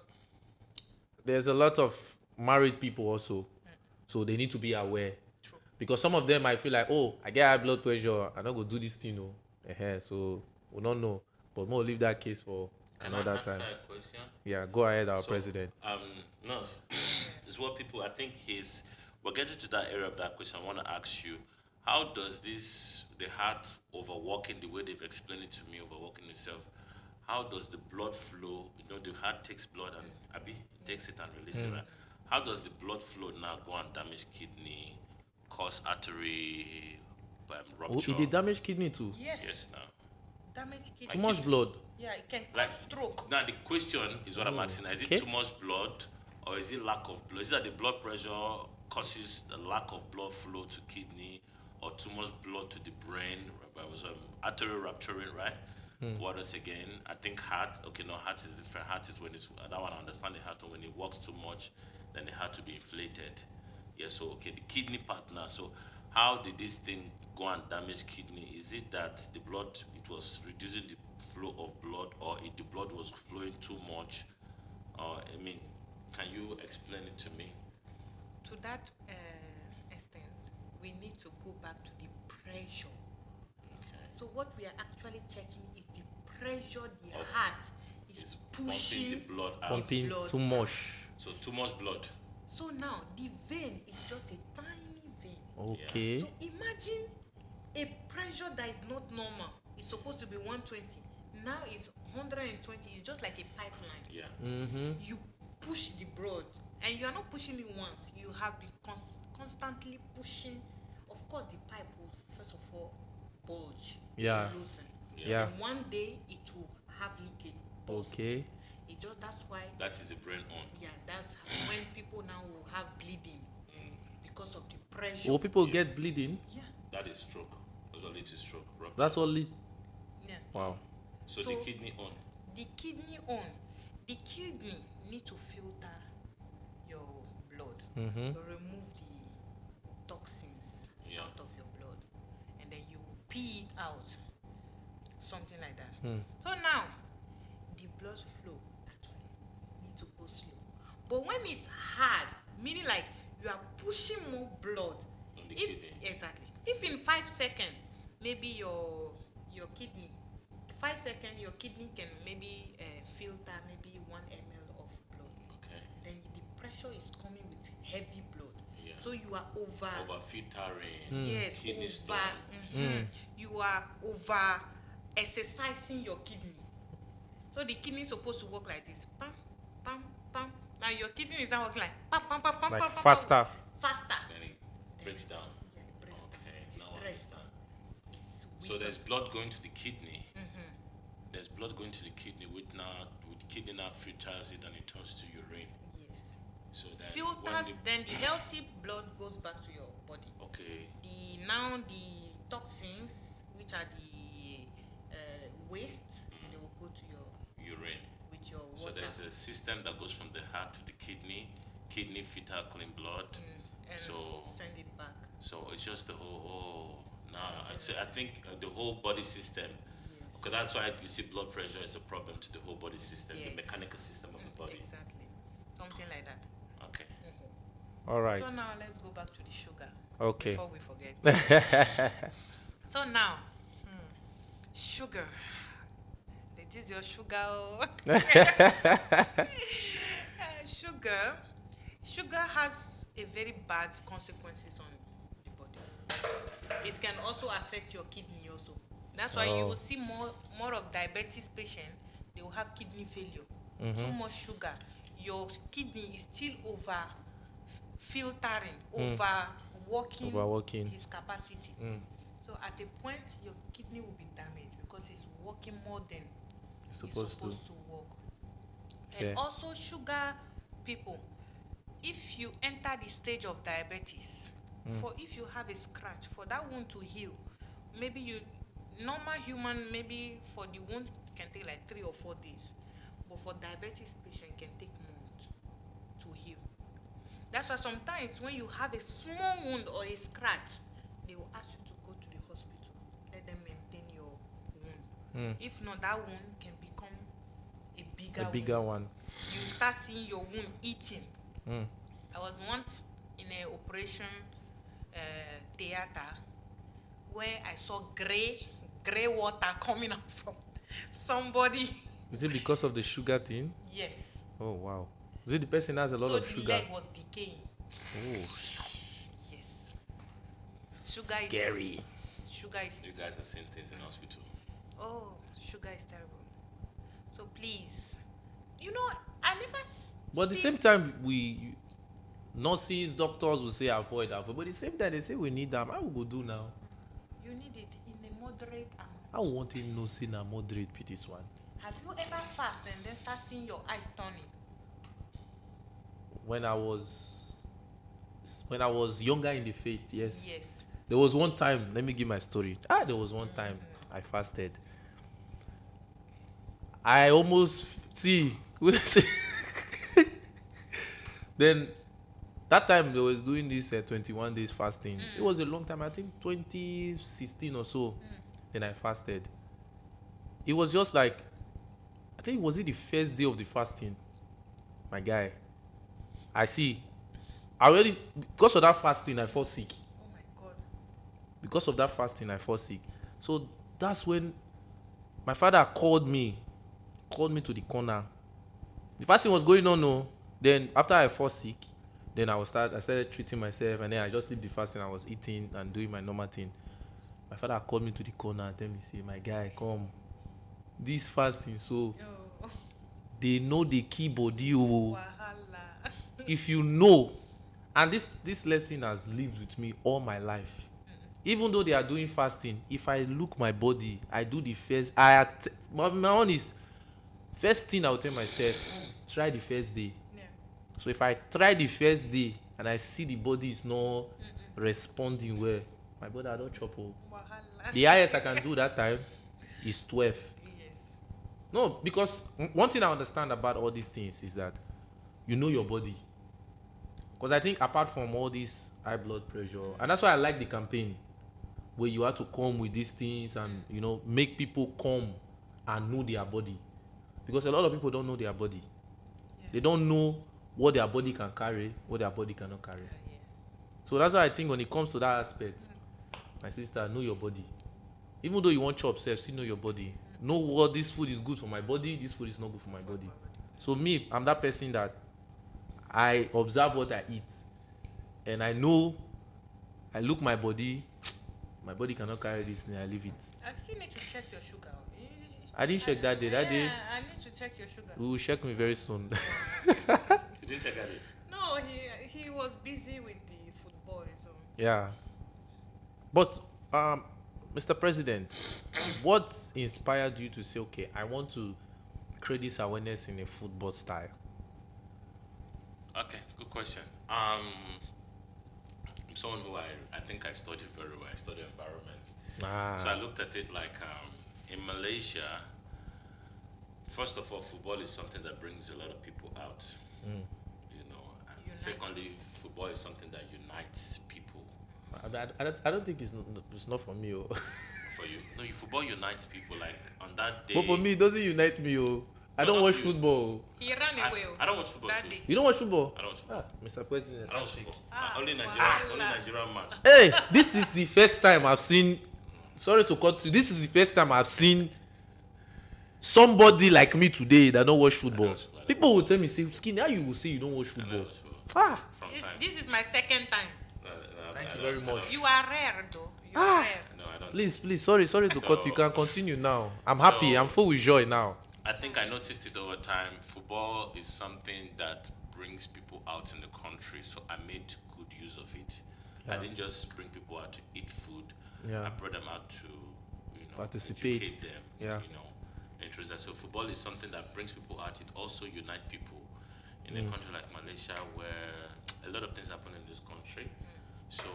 there's a lot of married people also, so they need to be aware. True. Because some of them might feel like, oh, I get high blood pressure, I don't go do this thing, no. So we don't know. But we'll leave that case for another Can I answer time. a question? Yeah, go ahead, our So, president. Nurse, is what people, I think we're getting to that area of that question. I want to ask you, how does the heart overworking, the way they've explained it to me, overworking itself, how does the blood flow? You know, the heart takes blood and, it takes it and releases it, right? how does the blood flow now go and damage kidney, cause artery Oh, rupture? it dey damage kidney too. Yes, now. Damage kidney. Too much blood. Yeah, it can Like, cause stroke. now the question is what I'm asking: is okay. it too much blood, or is it lack of blood? Is it that the blood pressure causes the lack of blood flow to kidney, or too much blood to the brain? Artery rupturing, right? What else again? I think heart. Okay, no, heart is different. Heart is when it's. I don't want to understand the heart. When it works too much, then the heart to be inflated. Yeah. So okay, the kidney partner. So how did this thing go and damage kidney? Is it that the blood it was reducing the flow of blood, or the blood was flowing too much? I mean, can you explain it to me? To that extent, we need to go back to the pressure. Okay. So what we are actually checking is the pressure the Of- heart is It's pushing. pumping the blood out. Pumping blood too out. much. So too much blood. So now the vein is just a tiny vein. Okay. So imagine a pressure that is not normal. It's supposed to be 120. Now it's 120. It's just like a pipeline. Yeah. You push the blood, and you are not pushing it once. You have been constantly pushing. Of course, the pipe will first of all bulge. Yeah. Loosen. Yeah. And one day it will have leakage. Burst. Okay. It just that's why. That is the brain on. Yeah, that's when people now will have bleeding because of the pressure. Will people get bleeding? Yeah. That is stroke. That's what leads to stroke. Rupture. That's what leads. Yeah. Wow. So So- the kidney on. The kidney need to filter your blood. You remove the toxins Yeah. out of your blood, and then you pee it out, something like that. So now the blood flow actually need to go slow, but when it's hard, meaning like you are pushing more blood, On the if kidney. exactly, if in 5 seconds maybe your kidney 5 seconds your kidney can maybe filter maybe 1 ml of blood, Okay. then the pressure is coming with heavy blood. Yeah. So you are Over filtering. yes, Kidney over stone. you are over exercising your kidney. So the kidney is supposed to work like this. Pam, pam, pam. Now your kidney is not working like pam, pam, pam, pam, Like pam, pam, faster. faster. Then it breaks down. Yeah, it breaks down. Okay. It is Now I stress. understand. It's So weaker. there's blood going to the kidney. There's blood going to the kidney with the kidney now filters it and it turns to urine. Yes. So then Filters, when then the healthy blood goes back to your body. okay. The toxins, which are the waste, they will go to your Urine. with your So water there's a system that goes from the heart to the kidney filter clean blood. and so send it back. So it's just the whole. I think the whole body system. Yes. Because that's why you see blood pressure is a problem to the whole body system, the Yes. mechanical system of the body. Exactly. Something like that. Okay. All right. So now let's go back to the sugar. Okay. Before we forget. So now, sugar. It is your sugar. Oh. Sugar has a very bad consequences on the body. It can also affect your kidney also. That's why you Oh. will see more of diabetes patient. They will have kidney failure. Too much sugar. Your kidney is still over filtering, over Overworking. his capacity. So at a point, your kidney will be damaged because it's working more than it's supposed to. work. Okay. And also sugar people, if you enter the stage of diabetes, for if you have a scratch, for that wound to heal, maybe normal human, maybe for the wound can take like 3 or 4 days, but for diabetes patient can take months to heal. That's why sometimes when you have a small wound or a scratch, they will ask you to go to the hospital. Let them maintain your wound. If not, that wound can become a bigger wound. one. You start seeing your wound eating. I was once in an operation theater where I saw gray water coming out from somebody. Is it because of the sugar thing? Yes. Oh wow. Is it the person has a lot so of the sugar? leg was decaying. Oh, Yes. Sugar scary. Sugar is You guys are seeing things in hospital. oh, sugar is terrible. So please, I never. But at the see- same time, nurses, doctors will say avoid, avoid. But at the same time, they say we need them. How we go do now? You need it in a moderate amount. I want him no say na moderate be this one. Have you ever fast and then start seeing your eyes turning? When I was younger in the faith, yes. Yes. There was one time, let me give my story. There was one time I fasted. I almost see then that time they was doing this 21 days fasting. It was a long time, I think 2016 or so. Then I fasted. It was just like, I think was it the first day of the fasting? My guy, I already, because of that fasting I fall sick. Oh my God. Because of that fasting I fall sick. So that's when my father called me to the corner. The fasting was going on, no. Then after I fall sick, then I started treating myself, and then I just leave the fasting. I was eating and doing my normal thing. My father called me to the corner and tell me, say, my guy, come. This fasting, so Oh. they know the key body. Oh. Wahala. If you know, and this lesson has lived with me all my life. Even though they are doing fasting, if I look my body, I do the first. My own is first thing I will tell myself, try the first day. Yeah. So if I try the first day and I see the body is not responding well, my body I don't chop. Oh. Wahala. The highest I can do that time is 12. Yes. No, because one thing I understand about all these things is that you know your body. Because I think apart from all this high blood pressure, and that's why I like the campaign where you have to come with these things and make people come and know their body. Because a lot of people don't know their body. Yeah. They don't know what their body can carry, what their body cannot carry. Yeah. So that's why I think when it comes to that aspect, my sister, know your body. Even though you want chop self, still know your body. Know what this food is good for my body, this food is not good for my body. So me, I'm that person that I observe what I eat, and I know, I look my body cannot carry this thing, I leave it. I still need to check your sugar. I didn't check that day. That day, I need to check your sugar. we will check me very soon. You didn't check that? No, he was busy with the football. So. Yeah. But, Mr. President, what inspired you to say, okay, I want to create this awareness in a football style? Okay, good question. I'm someone who I think I study very well. I study environment. So I looked at it like in Malaysia, first of all, football is something that brings a lot of people out. And secondly, football is something that unites people. I don't think it's not for me. Oh. For you, no, football unites people. Like on that day. But for me, it doesn't unite me. Oh. I don't watch football. He ran away. I don't watch football that too. day. You don't watch football? I don't watch football. Mr. President, I don't watch shake. football. Only wow. Nigerian match. Hey, this is the first time I've seen. Sorry to cut you. This is the first time I've seen somebody like me today that don't watch football. People will tell me, say, Skinny, how you will say you don't watch football? From This is my second time. Thank you very much. You are rare, though. You are rare. No, I don't. Please, sorry to cut you. You can continue now. I'm happy. So- I'm full with joy now. I think I noticed it over time. Football is something that brings people out in the country, so I made good use of it. I didn't just bring people out to eat food. Yeah. I brought them out to, Participate. educate them. Yeah. Interested. So football is something that brings people out. It also unites people in a country like Malaysia, where a lot of things happen in this country. So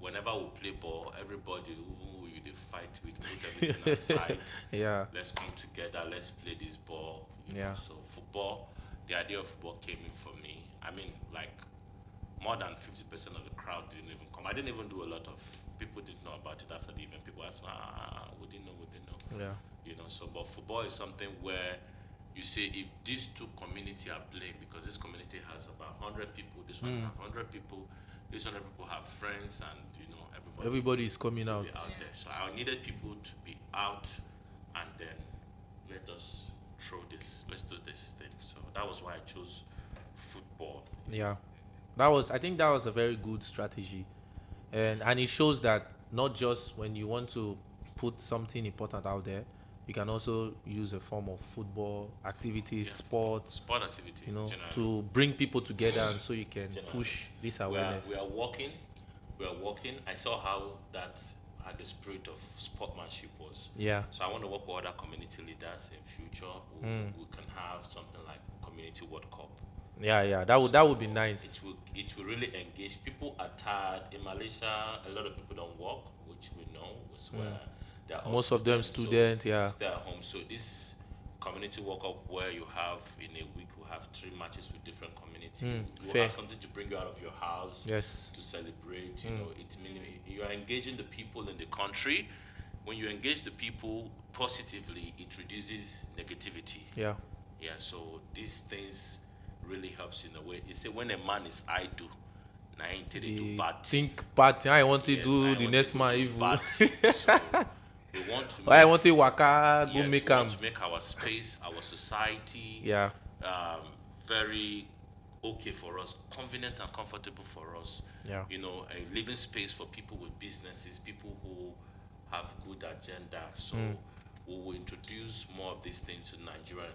whenever we play ball, everybody who they fight with, put everything aside. Yeah. Let's come together, let's play this ball. Yeah. So football, the idea of football came in for me. I mean, like more than 50% of the crowd didn't even come. I didn't even do a lot of, people didn't know about it after the event. People asked, we didn't know. Yeah. So but football is something where you say if these two community are playing, because this community has about 100 people, this one have 100 people, this 100 people have friends, and Everybody is coming out. be out there. So I needed people to be out, and then let's do this thing. So that was why I chose football. Yeah. I think that was a very good strategy. And it shows that not just when you want to put something important out there, You can also use a form of football activities, sports, Sport activity, generally. to bring people together, and so you can Generally. push this we are, awareness. we are walking. We are walking. I saw how that had the spirit of sportsmanship was. Yeah. So I want to work with other community leaders in future. We can have something like Community World Cup. Yeah. That would be nice. It will really engage. People are tired in Malaysia. A lot of people don't work, which we know is where they are all Most of them so student, yeah. stay at home. So this community World Cup where you have in a week we have 3 matches with different community. You fair. have something to bring you out of your house Yes. to celebrate. You know, it means you are engaging the people in the country. When you engage the people positively, it reduces negativity. Yeah. Yeah, so these things really helps in a way. You say when a man is idle, now he do They bad thing. think bad thing. I want to Yes, do I the want next to man do evil. bad thing. So we want to I make, want to waka go yes, make we am. want to make our space, our society, Yeah. very okay for us, convenient and comfortable for us. Yeah. You know, a living space for people with businesses, people who have good agenda. So we will introduce more of these things to Nigerian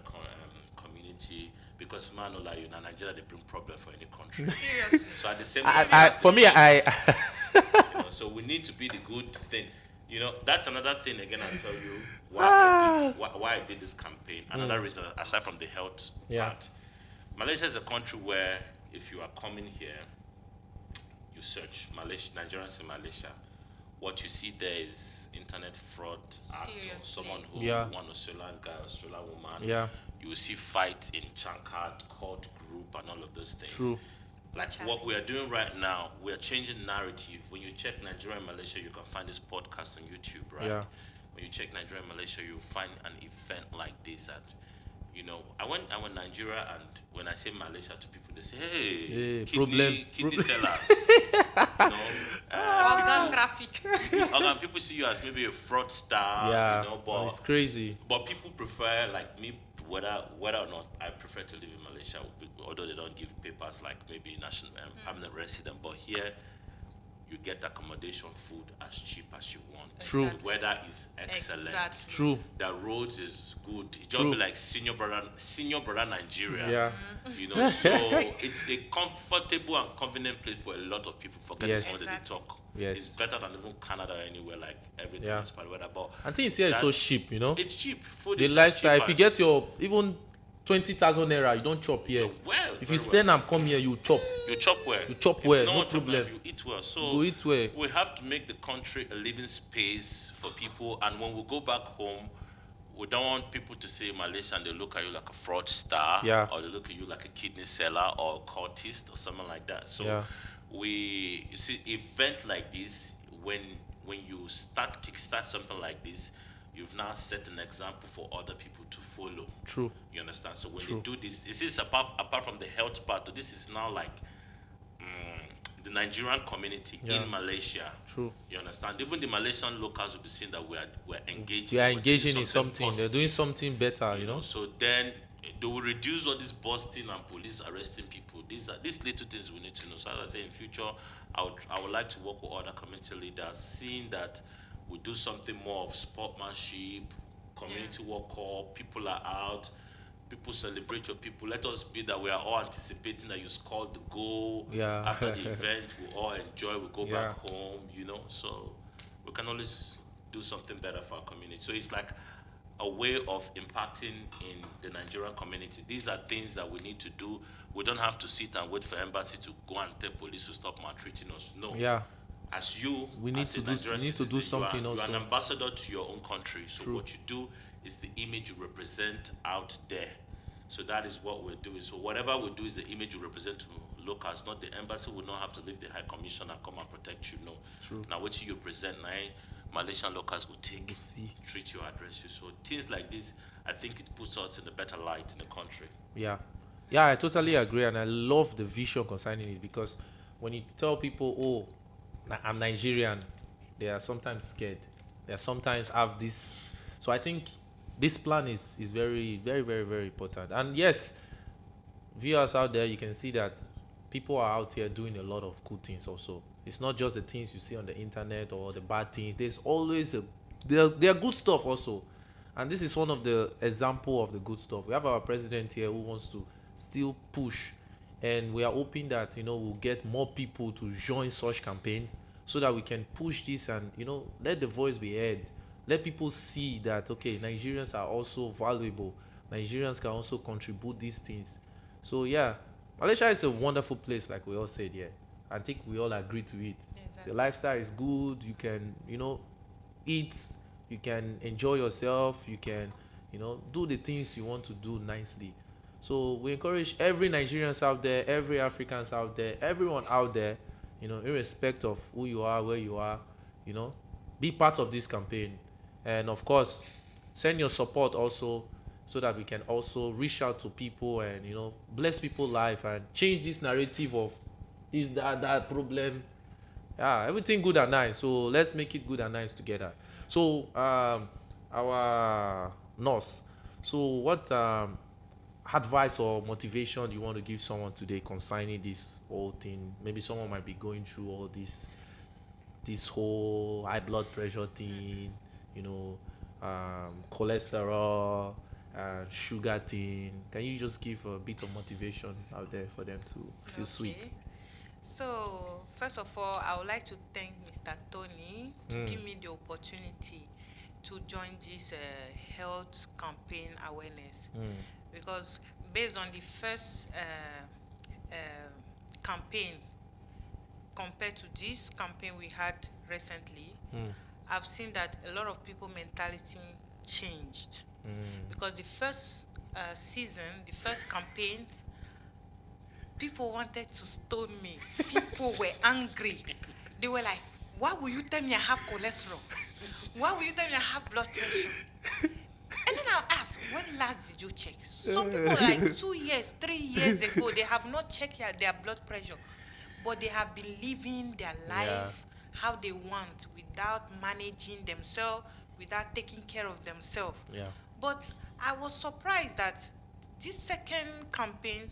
community because man, no lie, you know, Nigeria they bring problem for any country. Seriously. So at the same I, time, for me, I you know, so we need to be the good thing. You know, that's another thing again. I'll tell you why I did this campaign. Another reason, aside from the health Yeah. part, Malaysia is a country where if you are coming here, you search Malaysia, Nigerians in Malaysia. What you see there is internet fraud act of Seriously. someone who Yeah. one Australian guy, Australian woman. Yeah. You will see fight in Chankard, court group, and all of those things. True. Like what we are doing right now, we are changing narrative. When you check Nigeria and Malaysia, you can find this podcast on YouTube, right? Yeah. When you check Nigeria and Malaysia, you'll find an event like this. That, you know, I went Nigeria, and when I say Malaysia to people, they say, "Hey, kidney sellers." You know, Organ traffic. people see you as maybe a fraudster. Yeah. You know, It's crazy. but people prefer, like me, whether or not I prefer to live in Malaysia, although they don't give papers like maybe national permanent resident. But here, you get accommodation, food as cheap as you want. True. The weather is excellent. Exactly. True. The roads is good. It just True. be like senior brother Nigeria. Yeah. You know, so it's a comfortable and convenient place for a lot of people. Forget Yes. someone that they talk. Yes. It's better than even Canada or anywhere, like everything Yeah. is bad weather. But I think it's here is so that- cheap, you know. it's cheap. Food The is as lifestyle. cheap If you as- get your even 20,000 naira, you don't chop here. well, If very you send well. and come here, you chop. You chop well. You chop If well, no no one chop well, problem. if you eat well. So You go eat well. we have to make the country a living space for people. And when we go back home, we don't want people to say Malaysia and they look at you like a fraudster, Yeah. or they look at you like a kidney seller or a cultist or something like that. So Yeah. you see, event like this, when you kickstart something like this, you've now set an example for other people to follow. True. You understand? So when True. they do this is apart from the health part. This is now like the Nigerian community Yeah. in Malaysia. True. You understand? Even the Malaysian locals will be seeing that we're engaging. They are we're doing engaging in something. They're doing positive, something better, you know. So then they will reduce all this busting and police arresting people. These little things we need to know. So as I say, in future, I would like to work with other community leaders, seeing that we do something more of sportsmanship, community work up, people are out, people celebrate your people. Let us be that we are all anticipating that you scored the goal. Yeah. After the event, we all enjoy, we go Yeah. back home, you know. So we can always do something better for our community. So it's like a way of impacting in the Nigerian community. These are things that we need to do. We don't have to sit and wait for embassy to go and tell police to stop maltreating us. No. Yeah. As you, We need as to a do- Nigerian we need to do citizen, something you are an also. ambassador to your own country. So True. what you do is the image you represent out there. So that is what we're doing. So whatever we do is the image you represent to locals. Not the embassy will not have to leave the High Commissioner come and protect you. No. True. Now what you present, now Malaysian locals will take, We'll see. treat you, address you. So things like this, I think it puts us in a better light in the country. Yeah. Yeah, I totally agree, and I love the vision concerning it, because when you tell people, "Oh, I'm Nigerian," they are sometimes scared. They are sometimes have this. So I think this plan is very, very, very, very important. And yes, viewers out there, you can see that people are out here doing a lot of good things also. It's not just the things you see on the internet or the bad things. There's always there are good stuff also. And this is one of the example of the good stuff. We have our president here who wants to still push, and we are hoping that we'll get more people to join such campaigns so that we can push this and let the voice be heard. Let people see that okay, Nigerians are also valuable. Nigerians can also contribute these things. So yeah, Malaysia is a wonderful place, like we all said here. I think we all agree to it. The Exactly. lifestyle is good. You can eat, you can enjoy yourself, you can do the things you want to do nicely. So we encourage every Nigerians out there, every Africans out there, everyone out there, irrespective of who you are, where you are, you know be part of this campaign. And of course, send your support also, so that we can also reach out to people and bless people's life and change this narrative of this, that problem. Yeah, everything good and nice, so let's make it good and nice together. So our nurse, so what advice or motivation do you want to give someone today concerning this whole thing? Maybe someone might be going through all this whole high blood pressure thing, you know cholesterol and sugar thing. Can you just give a bit of motivation out there for them to feel sweet? Okay. So, first of all, I would like to thank Mr. Tony to give me the opportunity to join this health campaign awareness, because based on the first campaign compared to this campaign we had recently, I've seen that a lot of people mentality changed, because the first season, the first campaign, people wanted to stone me. People were angry. They were like, why will you tell me I have cholesterol? Why will you tell me I have blood pressure? And then I'll ask, when last did you check? Some people like 2 years, 3 years ago, they have not checked their blood pressure, but they have been living their life how they want without managing themselves, without taking care of themselves. Yeah. But I was surprised that this second campaign,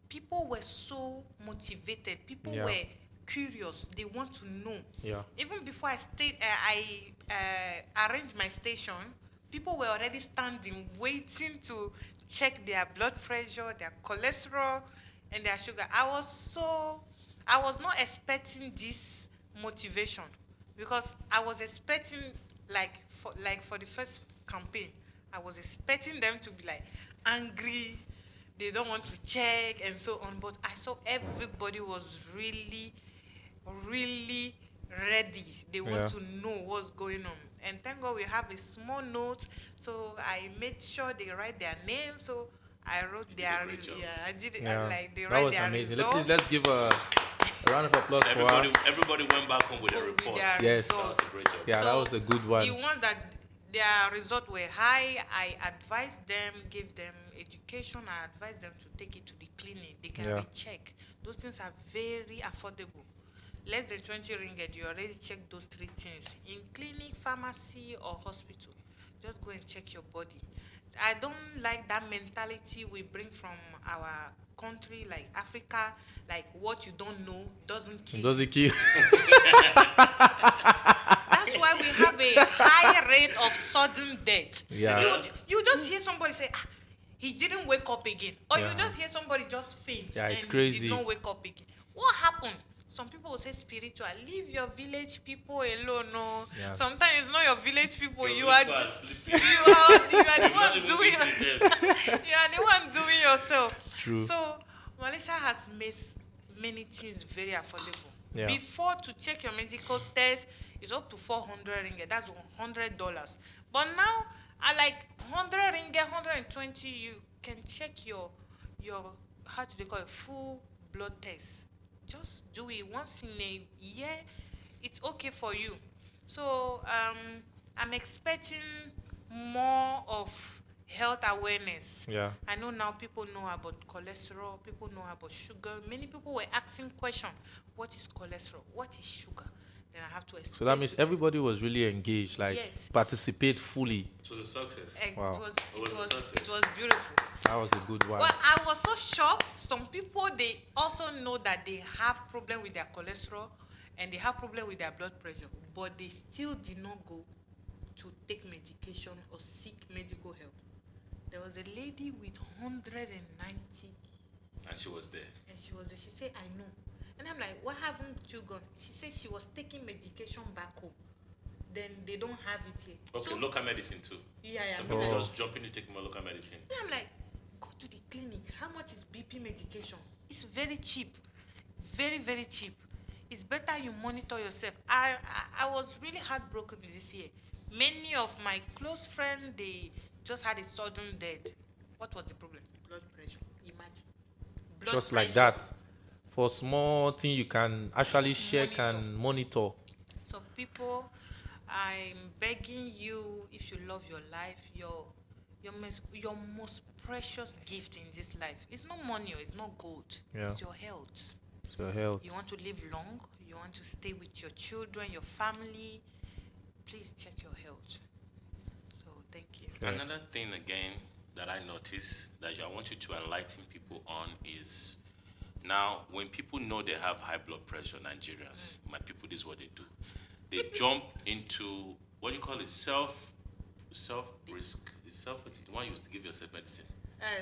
people were so motivated. People Yeah. were curious. They want to know. Yeah. Even before I arranged my station, people were already standing, waiting to check their blood pressure, their cholesterol, and their sugar. I was not expecting this motivation, because I was expecting, for the first campaign, I was expecting them to be like angry, they don't want to check and so on. But I saw everybody was really, really ready. They want Yeah. to know what's going on. And thank God we have a small note. So I made sure they write their name. So I wrote their great job. I did it. Yeah. Like they That write was their amazing. result. Please, let's give a round of applause for Everybody, her. everybody went back home with a With report. their Yes. results. That's a great job. Yeah, that was a good one. The ones that their results were high, I advised them, gave them education. I advised them to take it to the clinic. They can Yeah. recheck. Those things are very affordable. Less than 20 ringgit, you already check those three things in clinic, pharmacy, or hospital. Just go and check your body. I don't like that mentality we bring from our country, like Africa, like what you don't know doesn't kill you. Does it kill? That's why we have a high rate of sudden death. Yeah. You just hear somebody say, "Ah, he didn't wake up again," or Yeah. you just hear somebody just faint Yeah, it's and crazy. did not wake up again. What happened? Some people will say spiritual. Leave your village people alone. No. Yeah. Sometimes it's not your village people. Your You are, people are you sleeping. are the Not one even doing. visited. You are the one doing yourself. True. So Malaysia has made many things very affordable. Yeah. Before, to check your medical test is up to 400 ringgit. That's $100. But now, I like 100 ringgit, 120. You can check your how do they call it, full blood test. Just do it once in a year. It's okay for you. So I'm expecting more of health awareness. Yeah. I know now people know about cholesterol, people know about sugar. Many people were asking questions, what is cholesterol? What is sugar? Then I have to explain. So that means everybody was really engaged, like Yes. participate fully. It was a success. Wow. It was a was success. beautiful. That was a good one. Well, I was so shocked. Some people, they also know that they have problem with their cholesterol and they have problem with their blood pressure, but they still did not go. to take medication or seek medical help. There was a lady with 190, And she was there. and she said, I know. And I'm like, what haven't you gone? She said she was taking medication back home. Then they don't have it here. Okay, So, local medicine too. yeah, Some yeah. people Oh. just jump in to take more local medicine. And I'm like, go to the clinic. How much is BP medication? It's very cheap. Very, very cheap. It's better you monitor yourself. I was really heartbroken this year. Many of my close friends, they just had a sudden death. What was the problem? Blood pressure. Imagine. Blood Just like pressure. that. For small thing you can actually check and monitor. So people, I'm begging you, if you love your life, your most precious gift in this life, it's not money or it's not gold. Yeah. It's your health. So health. You want to live long, you want to stay with your children, your family, please check your health. So thank you. Yeah. Another thing again that I noticed that I want you to enlighten people on is now when people know they have high blood pressure, Nigerians, my people, this is what they do. They jump into what do you call it? The one you used to give yourself medicine.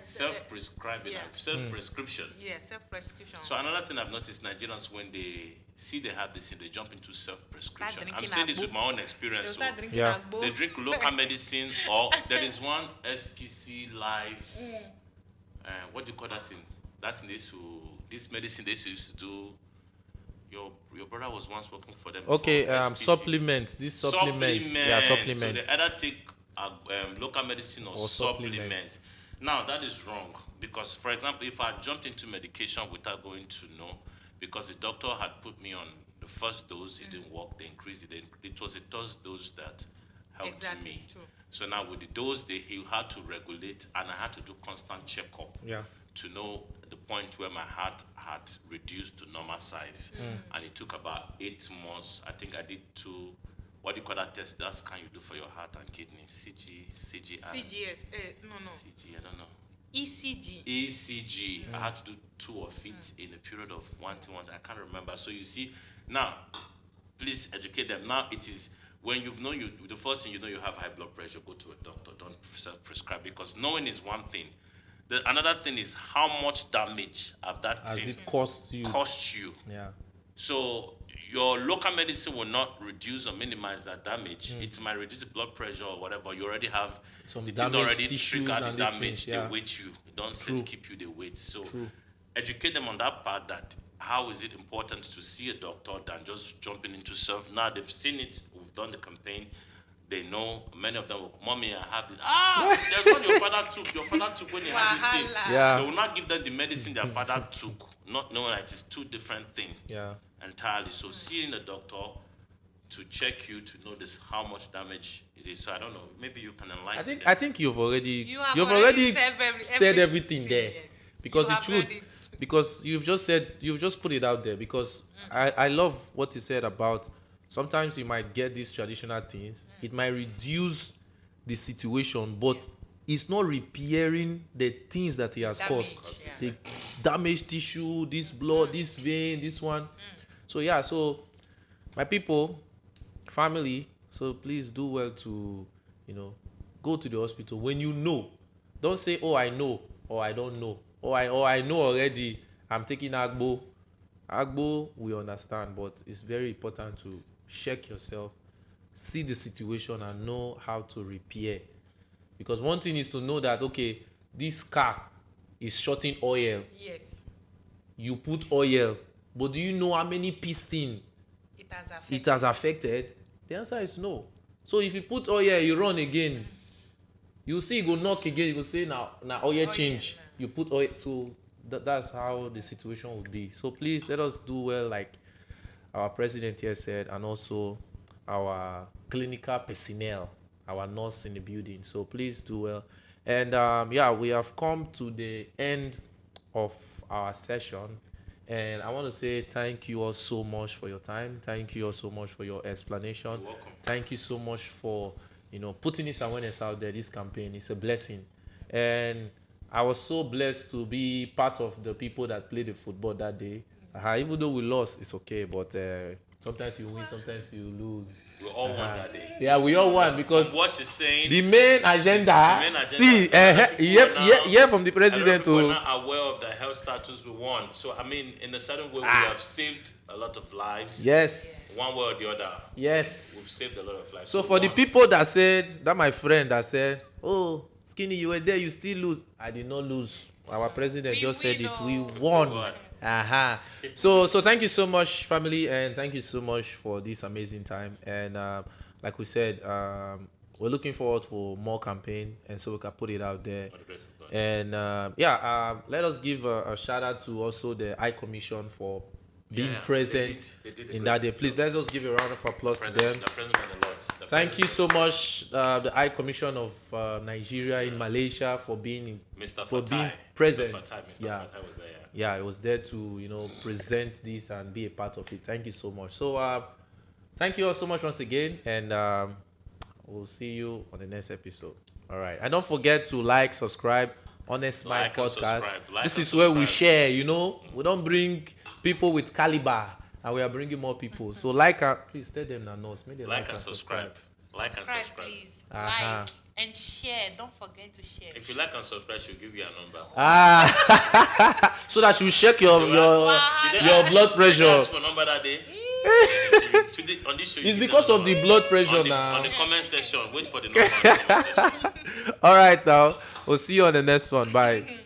Self-prescribing, yeah. self-prescription. Yeah, self-prescription. So another thing I've noticed, Nigerians, when they see they have this thing, they jump into self-prescription. Start I'm drinking saying this agbo. with my own They'll experience. start So drinking Yeah. agbo. they drink local medicine, or there is one SPC Live. What do you call that thing? That thing this medicine they used to do. Your brother was once working for them. Okay, before, SPC. supplements. This supplements. Yeah, supplements. So they either take local medicine or supplement. supplement. Now that is wrong because, for example, if I jumped into medication without going to know, because the doctor had put me on the first dose, it didn't work. They increased it. It was a third dose that helped Exactly, me. true. So now with the dose, he had to regulate, and I had to do constant checkup Yeah. to know the point where my heart had reduced to normal size. And it took about 8 months. I think I did 2, what do you call that test? That scan you do for your heart and kidney? CGI. CGS. No. CG, I don't know. ECG. ECG. I had to do 2 of it in a period of 1 to 1. I can't remember. So you see, now, please educate them. Now it is when you've known the first thing you know you have high blood pressure, go to a doctor. Don't self-prescribe, because knowing is one thing. Another thing is how much damage have that As thing it costs you. cost you. Yeah. So your local medicine will not reduce or minimize that damage. It might reduce the blood pressure or whatever. You already have Some the thing damaged already tissues triggered the and these damage. things, yeah. They weight you. Don't say True. to keep you, they weight. So True. educate them on that part, that how is it important to see a doctor than just jumping into self. Now they've seen it, we've done the campaign. They know, many of them will, Mommy, I have this. There's one your father took. Your father took when he had this thing. Wahala. Yeah. They will not give them the medicine their father took, not knowing that it's 2 different things Yeah. entirely. So seeing a doctor to check you to know this how much damage it is. So I don't know. Maybe you can enlighten I them. think you've already You have you've already already said everything there. yes. Because You the have truth, heard it. because you've just put it out there, because I love what you said about sometimes you might get these traditional things, it might reduce the situation, but it's not repairing the things that he has Damage, caused. yeah. The damaged tissue, this blood, this vein, this one. So yeah, so my people, family, so please do well to, go to the hospital when you know. Don't say, oh, I know, or I don't know, or I know already, I'm taking Agbo. Agbo, we understand, but it's very important to check yourself, see the situation, and know how to repair. Because one thing is to know that, okay, this car is shorting oil. Yes, You put oil, but do you know how many piston it has affected. it has affected? The answer is no. So if you put oil, you run again, you see, you go knock again, you go say, now oil change. nah. You put oil, so that's how the situation will be. So please let us do well, like our president here said, and also our clinical personnel, our nurse in the building. So please do well. And we have come to the end of our session. And I want to say thank you all so much for your time. Thank you all so much for your explanation. You're welcome. Thank you so much for, putting this awareness out there, this campaign. It's a blessing. And I was so blessed to be part of the people that played the football that day. Even though we lost, it's okay, but Sometimes you win, sometimes you lose. We all won that day. Yeah, we all won because What she's saying, the main agenda. main agenda- See, hear from the president. we're To not aware of the health status we won. So I mean, in a certain way, we Ah. have saved a lot of lives. yes, One way or the other, we've yes. saved a lot of lives. So We for the won. people that said that, my friend that said, "Oh, Skinny, you were there, you still lose." I did not lose. Our president We just said win, it. We oh. won. We won. So thank you so much, family, and thank you so much for this amazing time. And like we said, we're looking forward for more campaign, and so we can put it out there. By the grace of God. And let us give a shout out to also the I Commission for being Yeah, present they did a in great that day. job. Please let's just give a round of applause to them. The president and the Lord. The Thank you president, so much, the I Commission of Nigeria in Malaysia, for being Mr. for being Fatai. present. Mr. Fatai Yeah. Fatai was there. Yeah, I was there to present this and be a part of it. Thank you so much. So thank you all so much once again, and we'll see you on the next episode. All right, and don't forget to like, subscribe, Honest Mind Like and Podcast. subscribe. Like This and is where we subscribe. share. We don't bring people with caliber, and we are bringing more people. So please tell them now, may they Like and subscribe. Like and Subscribe, subscribe. please. Uh-huh. Like and share. Don't forget to share. If you like and subscribe, she'll give you a number. So that you check your Did they your ask- blood did they pressure. ask for number that day? Today, on this show, you It's give because them of the number. blood pressure on the, now. On the comment section, wait for the number. On the comment section. All right, now we'll see you on the next one. Bye.